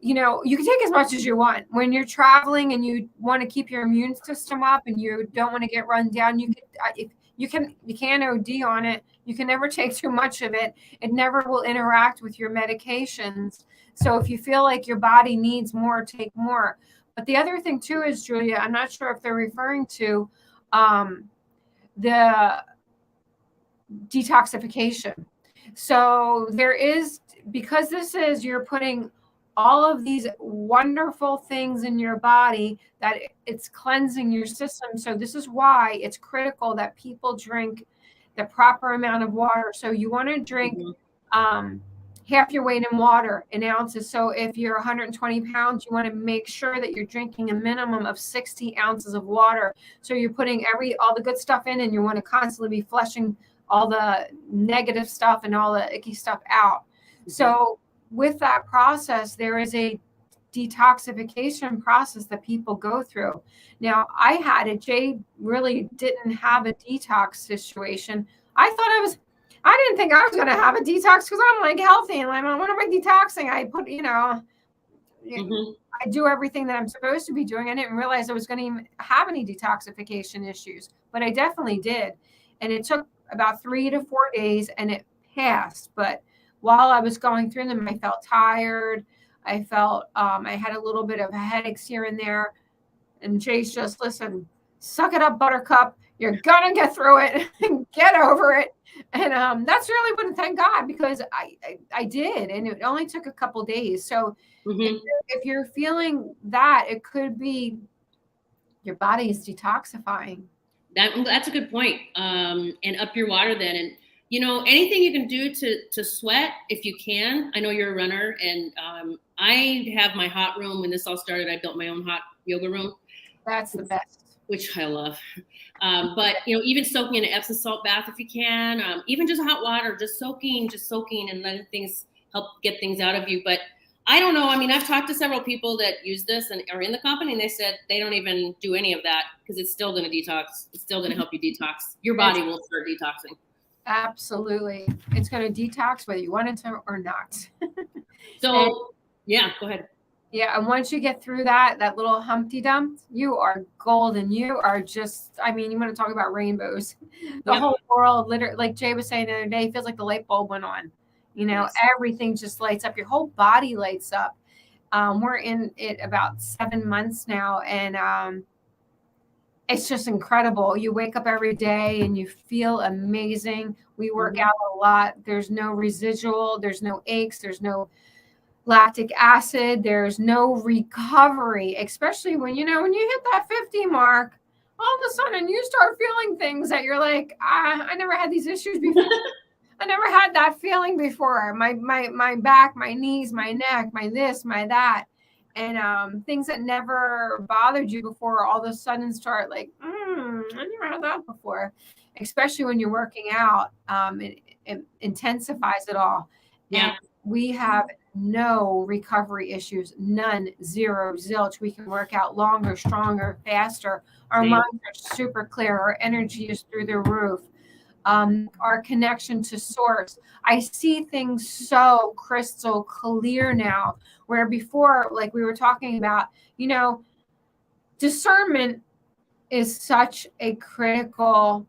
[SPEAKER 2] you can take as much as you want when you're traveling and you want to keep your immune system up and you don't want to get run down. You can OD on it. You can never take too much of it. It never will interact with your medications. So if you feel like your body needs more, take more. But the other thing too is, Julia, I'm not sure if they're referring to the detoxification. So there is, because you're putting all of these wonderful things in your body, that it's cleansing your system. So this is why it's critical that people drink the proper amount of water. So you want to drink half your weight in water in ounces. So if you're 120 pounds, you want to make sure that you're drinking a minimum of 60 ounces of water. So you're putting all the good stuff in, and you want to constantly be flushing all the negative stuff and all the icky stuff out. Mm-hmm. So with that process, there is a detoxification process that people go through. Now, I had it. Jay really didn't have a detox situation. I didn't think I was going to have a detox because I'm like healthy and I'm like, what am I detoxing? I put, mm-hmm. I do everything that I'm supposed to be doing. I didn't realize I was going to even have any detoxification issues, but I definitely did. And it took about 3 to 4 days and it passed. But while I was going through them, I felt tired. I felt I had a little bit of headaches here and there. And Jay's just, listen, suck it up, Buttercup. You're going to get through it and get over it. And that's really what, thank God, because I did. And it only took a couple days. So mm-hmm. if you're feeling that, it could be your body is detoxifying.
[SPEAKER 1] That's a good point. And up your water then. And, anything you can do to sweat if you can. I know you're a runner, and I have my hot room. When this all started, I built my own hot yoga room.
[SPEAKER 2] That's the best.
[SPEAKER 1] Which I love. But, even soaking in an Epsom salt bath if you can, even just hot water, just soaking and letting things help get things out of you. But I don't know. I mean, I've talked to several people that use this and are in the company, and they said they don't even do any of that because it's still going to detox. It's still going to help you detox. Your body will start detoxing.
[SPEAKER 2] Absolutely. It's going to detox whether you want it to or not.
[SPEAKER 1] So, yeah, go ahead.
[SPEAKER 2] Yeah. And once you get through that little Humpty Dump, you are golden. You are just, I mean, you want to talk about rainbows. The whole world, literally, like Jay was saying the other day, feels like the light bulb went on. Yes. Everything just lights up. Your whole body lights up. We're in it about 7 months now. And it's just incredible. You wake up every day and you feel amazing. We work mm-hmm. out a lot. There's no residual. There's no aches. There's no lactic acid. There's no recovery, especially when you hit that 50 mark, all of a sudden you start feeling things that you're like, I never had these issues before. I never had that feeling before. My back, my knees, my neck, my this, my that. And things that never bothered you before all of a sudden start like, I never had that before. Especially when you're working out, it intensifies it all. Yeah. And we have no recovery issues, none, zero, zilch. We can work out longer, stronger, faster. Our minds are super clear. Our energy is through the roof. Our connection to source. I see things so crystal clear now, where before, like we were talking about, discernment is such a critical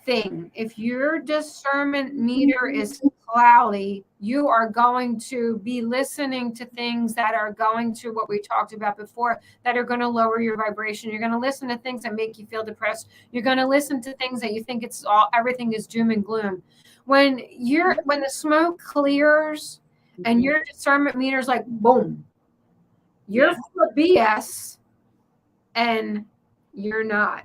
[SPEAKER 2] thing. If your discernment meter is cloudy, you are going to be listening to things that are going to, what we talked about before, that are going to lower your vibration. You're going to listen to things that make you feel depressed. You're going to listen to things that you think everything is doom and gloom. When the smoke clears and your discernment meter is like, boom, you're full of BS and you're not.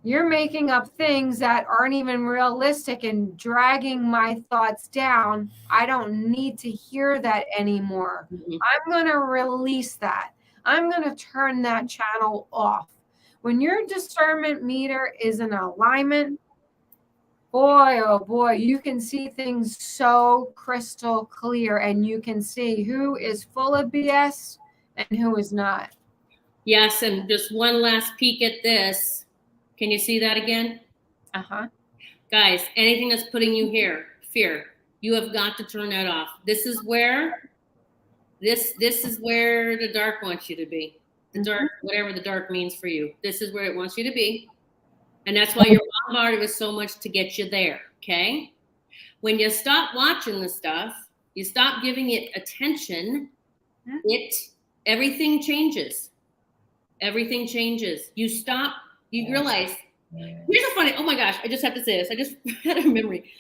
[SPEAKER 2] You're making up things that aren't even realistic and dragging my thoughts down. I don't need to hear that anymore. I'm going to release that. I'm going to turn that channel off. When your discernment meter is in alignment, boy, oh boy, you can see things so crystal clear, and you can see who is full of BS and who is not.
[SPEAKER 1] Yes, and just one last peek at this. Can you see that again? Guys, anything that's putting you here, fear, you have got to turn that off. This is where the dark wants you to be. The dark, whatever the dark means for you. This is where it wants you to be. And that's why you're bombarded with so much to get you there. Okay? When you stop watching the stuff, you stop giving it attention, everything changes. Everything changes. You realize, here's a funny, oh my gosh, I just have to say this. I just had a memory.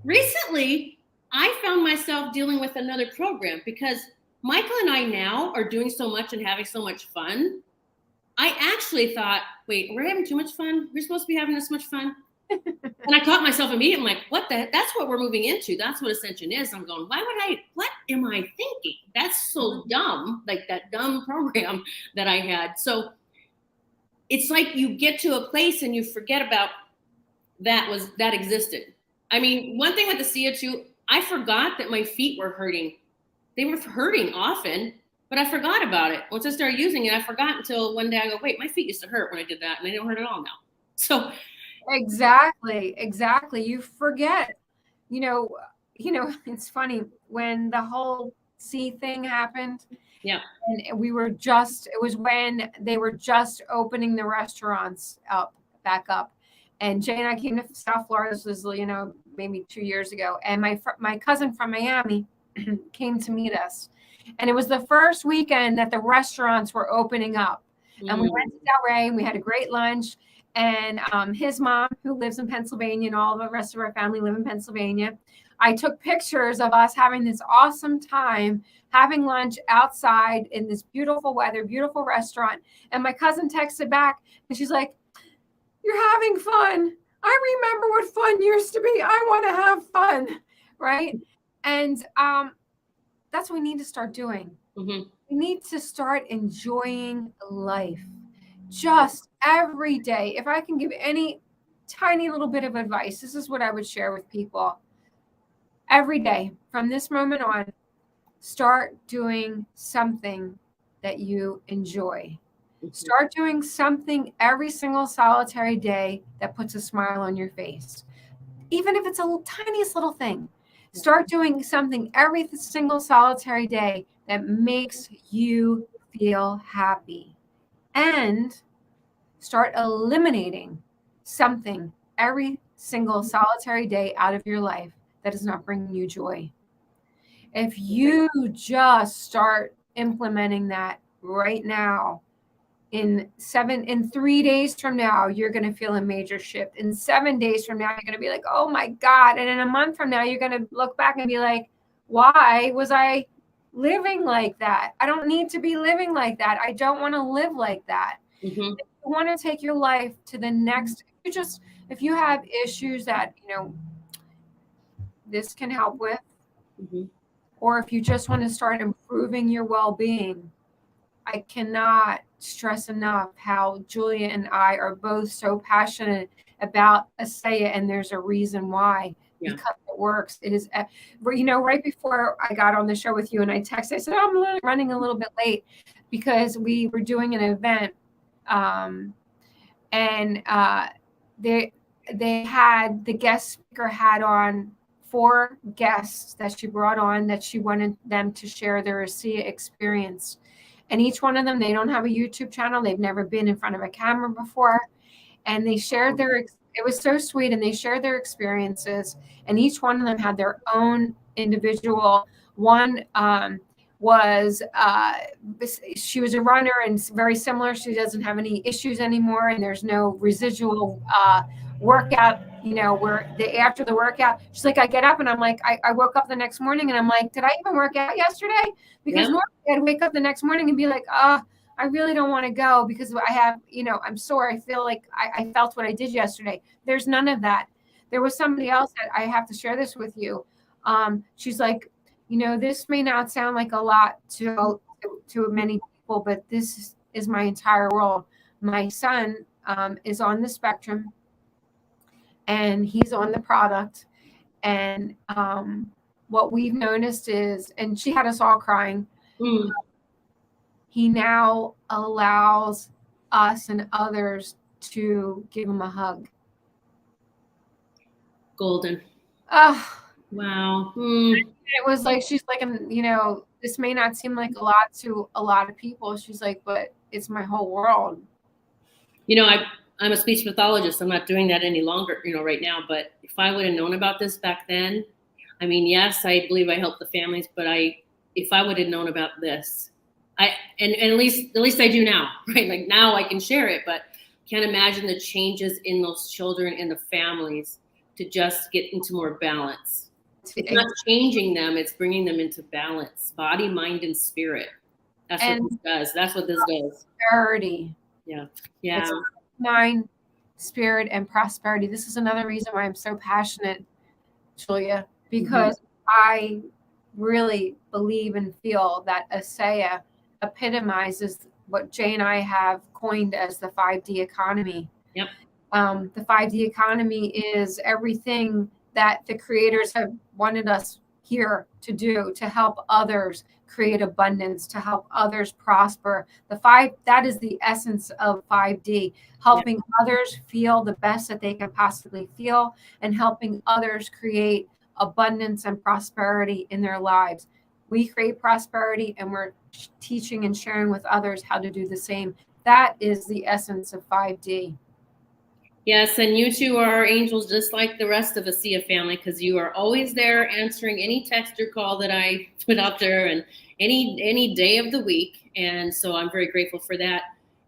[SPEAKER 1] Recently, I found myself dealing with another program because Michael and I now are doing so much and having so much fun. I actually thought, wait, we're having too much fun? We're supposed to be having this much fun? And I caught myself immediately, I'm like, what the heck? That's what we're moving into. That's what Ascension is. I'm going, what am I thinking? That's so dumb, like that dumb program that I had. So it's like you get to a place and you forget about that existed. I mean, one thing with the CO2, I forgot that my feet were hurting. They were hurting often, but I forgot about it. Once I started using it, I forgot until one day I go, wait, my feet used to hurt when I did that, and they don't hurt at all now. So
[SPEAKER 2] exactly. You forget. You know, it's funny when the whole C thing happened.
[SPEAKER 1] Yeah.
[SPEAKER 2] And it was when they were just opening the restaurants back up. And Jay and I came to South Florida. This was, maybe 2 years ago. And my cousin from Miami came to meet us. And it was the first weekend that the restaurants were opening up. And we went to Delray and we had a great lunch. And his mom, who lives in Pennsylvania, and all the rest of our family live in Pennsylvania. I took pictures of us having this awesome time, having lunch outside in this beautiful weather, beautiful restaurant. And my cousin texted back and she's like, "You're having fun. I remember what fun used to be. I want to have fun." Right. And that's what we need to start doing. We need to start enjoying life just every day. If I can give any tiny little bit of advice, this is what I would share with people. Every day from this moment on, start doing something that you enjoy. Start doing something every single solitary day that puts a smile on your face. Even if it's a tiniest little thing. Start doing something every single solitary day that makes you feel happy. And start eliminating something every single solitary day out of your life that is not bringing you joy. If you just start implementing that right now, in 3 days from now, you're going to feel a major shift. In 7 days from now, you're going to be like, oh my God. And in a month from now, you're going to look back and be like, why was I living like that? I don't need to be living like that. I don't want to live like that. If you want to take your life to the next, if you have issues that, this can help with, or if you just want to start improving your well-being, I cannot stress enough how Julia and I are both so passionate about ASEA, and there's a reason why. Because it works. It is, right before I got on the show with you and I texted, I said, I'm running a little bit late because we were doing an event, and they had, the guest speaker had on 4 guests that she brought on that she wanted them to share their ASEA experience. And each one of them, they don't have a YouTube channel. They've never been in front of a camera before. And they shared their It was so sweet, and they shared their experiences, and each one of them had their own individual. One was she was a runner and very similar. She doesn't have any issues anymore, and there's no residual workout. Where after the workout, she's like, I get up and I'm like, I woke up the next morning and I'm like, did I even work out yesterday? Because normally I'd wake up the next morning and be like, I really don't want to go because I have, I'm sore. I feel like I felt what I did yesterday. There's none of that. There was somebody else that I have to share this with you. She's like, this may not sound like a lot to many people, but this is my entire world. My son is on the spectrum, and he's on the product. And what we've noticed is, and she had us all crying. He now allows us and others to give him a hug.
[SPEAKER 1] Golden.
[SPEAKER 2] Oh,
[SPEAKER 1] wow.
[SPEAKER 2] It was like, she's like, this may not seem like a lot to a lot of people. She's like, but it's my whole world.
[SPEAKER 1] I'm a speech pathologist. I'm not doing that any longer, right now. But if I would have known about this back then, I mean, yes, I believe I helped the families, but if I would have known about this, and at least I do now, right? Like now I can share it, but can't imagine the changes in those children and the families to just get into more balance. It's not changing them; it's bringing them into balance, body, mind, and spirit. That's what this does. That's what this does.
[SPEAKER 2] Prosperity.
[SPEAKER 1] Yeah.
[SPEAKER 2] It's mind, spirit, and prosperity. This is another reason why I'm so passionate, Julia, because I really believe and feel that ASEA epitomizes what Jay and I have coined as the 5D economy.
[SPEAKER 1] Yep.
[SPEAKER 2] The 5D economy is everything that the creators have wanted us here to do, to help others create abundance, to help others prosper. That is the essence of 5D, helping others feel the best that they can possibly feel, and helping others create abundance and prosperity in their lives. We create prosperity, and we're teaching and sharing with others how to do the same. That is the essence of 5D.
[SPEAKER 1] Yes, and you two are angels just like the rest of the ASEA family, because you are always there answering any text or call that I put out there, and any day of the week. And so I'm very grateful for that.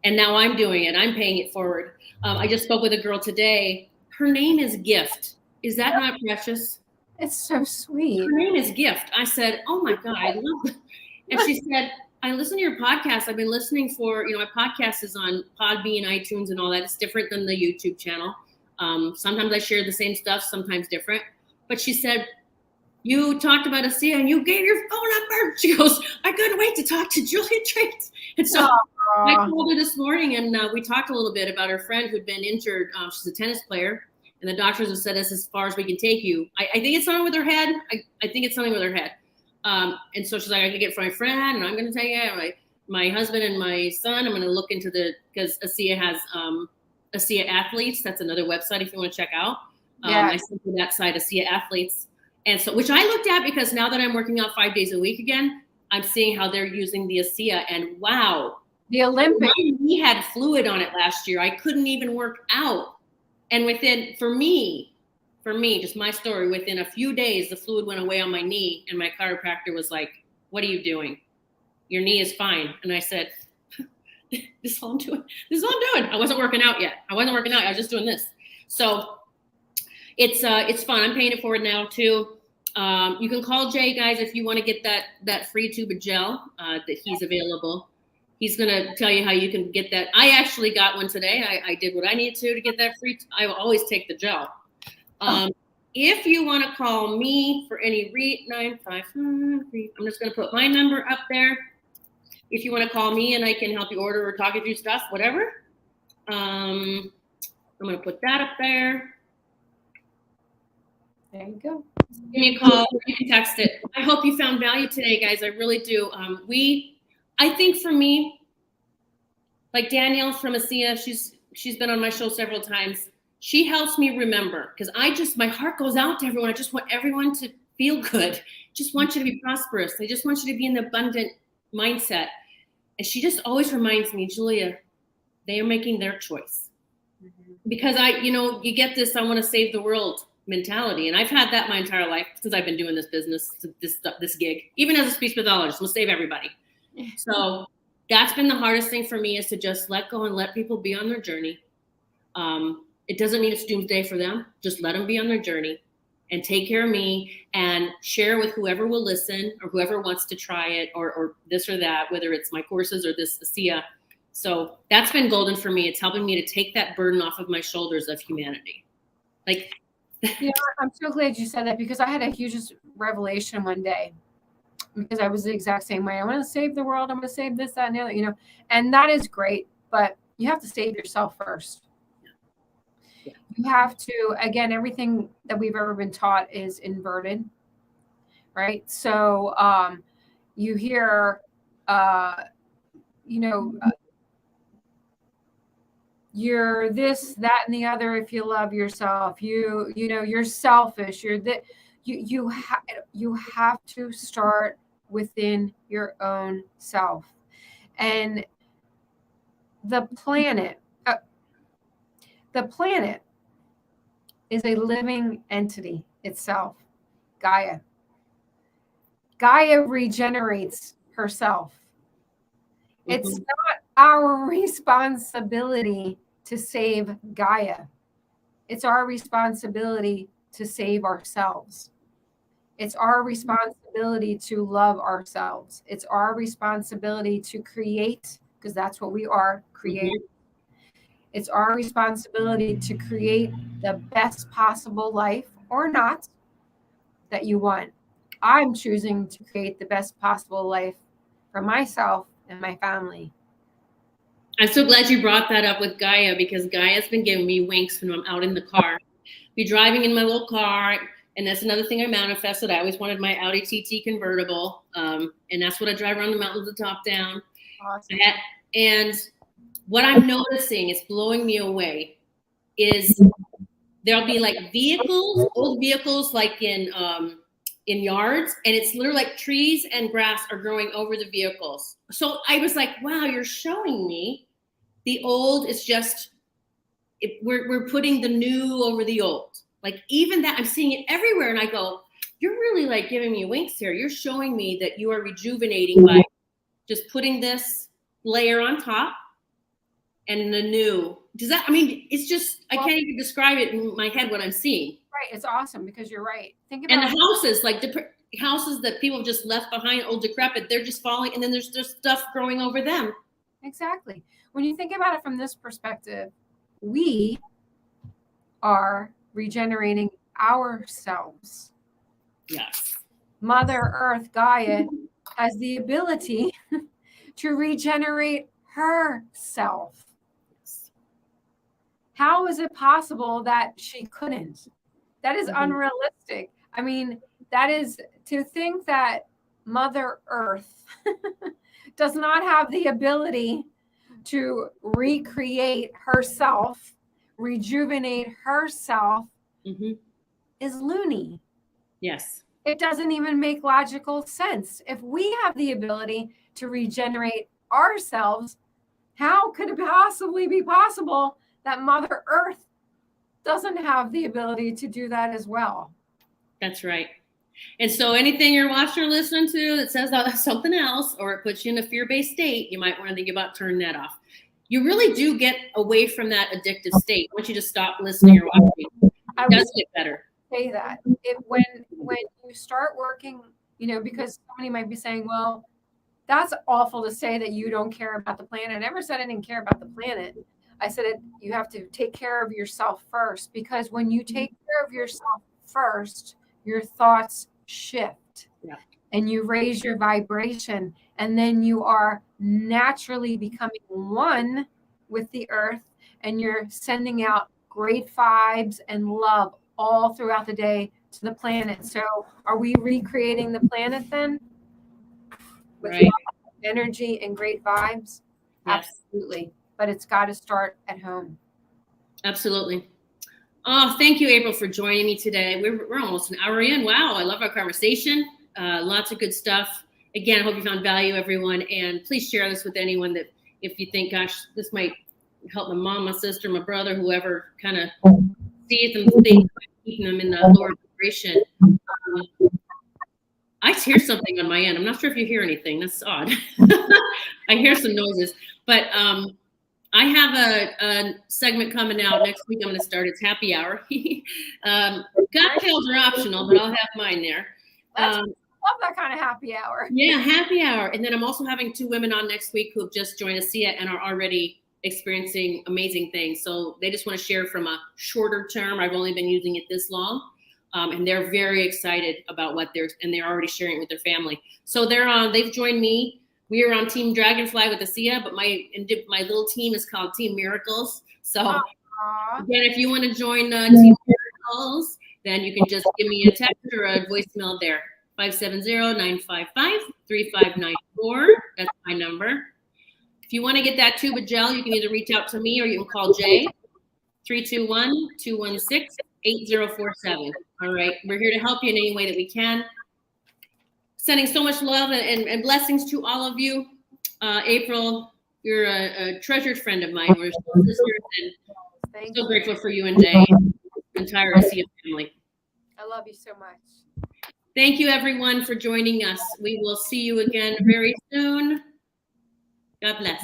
[SPEAKER 1] And now I'm doing it. I'm paying it forward. I just spoke with a girl today. Her name is Gift. Is that not precious?
[SPEAKER 2] It's so sweet.
[SPEAKER 1] Her name is Gift. I said, oh my God, I love it. And she said, I listen to your podcast. I've been listening for, my podcast is on Podbean, iTunes, and all that. It's different than the YouTube channel. Sometimes I share the same stuff, sometimes different. But she said, you talked about ASEA and you gave your phone number. She goes, I couldn't wait to talk to Julia Trace. And so I called her this morning, and we talked a little bit about her friend who'd been injured. She's a tennis player, and the doctors have said this as far as we can take you. I think it's something with her head. I think it's something with her head. And so she's like, I can get it for my friend, and I'm going to tell you, my husband and my son, I'm going to look into because ASEA has ASEA Athletes. That's another website if you want to check out. I sent you that site, ASEA Athletes. And so, which I looked at because now that I'm working out 5 days a week again, I'm seeing how they're using the ASEA, and wow.
[SPEAKER 2] The Olympics.
[SPEAKER 1] We had fluid on it last year. I couldn't even work out. And for me, just my story, within a few days, the fluid went away on my knee, and my chiropractor was like, what are you doing? Your knee is fine. And I said, this is all I'm doing. This is all I'm doing. I wasn't working out yet. I was just doing this. So it's fun. I'm paying it forward now too. You can call Jay, guys, if you want to get that free tube of gel that he's available. He's going to tell you how you can get that. I actually got one today. I did what I needed to get that free. I will always take the gel. If you want to call me for any 955, I'm just going to put my number up there. If you want to call me and I can help you order or talk you through stuff, whatever. I'm going to put that up there.
[SPEAKER 2] There you go.
[SPEAKER 1] Give me a call. You can text it. I hope you found value today, guys. I really do. I think for me, like Danielle from ASEA, she's been on my show several times. She helps me remember, because my heart goes out to everyone. I just want everyone to feel good. Just want you to be prosperous. I just want you to be in the abundant mindset. And she just always reminds me, Julia, they are making their choice. because you get this, I want to save the world mentality. And I've had that my entire life since I've been doing this business, this gig, even as a speech pathologist, we'll save everybody. So that's been the hardest thing for me, is to just let go and let people be on their journey. It doesn't mean it's doomsday for them. Just let them be on their journey and take care of me, and share with whoever will listen or whoever wants to try it, or this or that, whether it's my courses or this ASEA. So that's been golden for me. It's helping me to take that burden off of my shoulders of humanity. Like,
[SPEAKER 2] I'm so glad you said that, because I had a huge revelation one day, because I was the exact same way. I want to save the world. I'm going to save this, that, and the other, and that is great, but you have to save yourself first. Yeah. You have to, again, everything that we've ever been taught is inverted, right? So you hear, you're this, that, and the other. If you love yourself, you're selfish. You're that. You have to start within your own self. And the planet is a living entity itself. Gaia regenerates herself. Mm-hmm. It's not our responsibility to save Gaia. It's our responsibility to save ourselves. It's our responsibility to love ourselves. It's our responsibility to create, because that's what we are, creators. Mm-hmm. It's our responsibility to create the best possible life, or not, that you want. I'm choosing to create the best possible life for myself and my family.
[SPEAKER 1] I'm so glad you brought that up with Gaia, because Gaia's been giving me winks when I'm out in the car. Be driving in my little car, and that's another thing I manifested. I always wanted my Audi TT convertible, and that's what I drive around the mountains, the top down. Awesome. And what I'm noticing is blowing me away is there'll be like old vehicles, like in yards, and it's literally like trees and grass are growing over the vehicles. So I was like, wow, you're showing me the old is just, we're putting the new over the old. Like, even that, I'm seeing it everywhere, and I go, you're really like giving me winks here. You're showing me that you are rejuvenating by just putting this layer on top and the new. It's just, I can't even describe it in my head what I'm seeing.
[SPEAKER 2] Right. It's awesome, because you're right. Think about
[SPEAKER 1] the houses, like houses that people have just left behind, old, decrepit, they're just falling, and then there's just stuff growing over them.
[SPEAKER 2] Exactly. When you think about it from this perspective, we are regenerating ourselves.
[SPEAKER 1] Yes.
[SPEAKER 2] Mother Earth, Gaia, has the ability to regenerate herself. How is it possible that she couldn't? That is unrealistic. I mean, that is to think that Mother Earth does not have the ability to recreate herself, rejuvenate herself, is loony.
[SPEAKER 1] Yes.
[SPEAKER 2] It doesn't even make logical sense. If we have the ability to regenerate ourselves, how could it possibly be possible that Mother Earth doesn't have the ability to do that as well?
[SPEAKER 1] That's right. And so anything you're watching or listening to that says that's something else, or it puts you in a fear-based state, you might want to think about turning that off. You really do get away from that addictive state once you just stop listening or watching. It does get better.
[SPEAKER 2] Say that. When you start working, because somebody might be saying, well, that's awful to say that you don't care about the planet. I never said I didn't care about the planet. I said you have to take care of yourself first, because when you take care of yourself first, your thoughts shift, and you raise your vibration, and then you are naturally becoming one with the earth, and you're sending out great vibes and love all throughout the day to the planet. So are we recreating the planet then? With energy and great vibes? Yes. Absolutely. But it's got to start at home.
[SPEAKER 1] Absolutely. Oh, thank you, April, for joining me today. We're almost an hour in. Wow, I love our conversation. Lots of good stuff. Again, I hope you found value, everyone. And please share this with anyone that if you think, gosh, this might help my mom, my sister, my brother, whoever kind of sees them, keeping them in the lower vibration. I hear something on my end. I'm not sure if you hear anything. That's odd. I hear some noises, but I have a segment coming out next week. I'm going to start. It's happy hour. Cocktails are optional, but I'll have mine there.
[SPEAKER 2] Love that kind of happy hour.
[SPEAKER 1] Yeah, happy hour. And then I'm also having 2 women on next week who have just joined ASEA and are already experiencing amazing things. So they just want to share from a shorter term. I've only been using it this long. And they're very excited about what they're already sharing it with their family. So they've joined me. We are on Team Dragonfly with ASEA, but my little team is called Team Miracles. So again, if you want to join Team Miracles, then you can just give me a text or a voicemail there. 570-955-3594. That's my number. If you want to get that tuba gel, you can either reach out to me or you can call Jay, 321-216-8047. All right. We're here to help you in any way that we can. Sending so much love and blessings to all of you. April, you're a treasured friend of mine. We're still sisters, and so grateful for you and Jay, entire ASEA family.
[SPEAKER 2] I love you so much.
[SPEAKER 1] Thank you, everyone, for joining us. We will see you again very soon. God bless.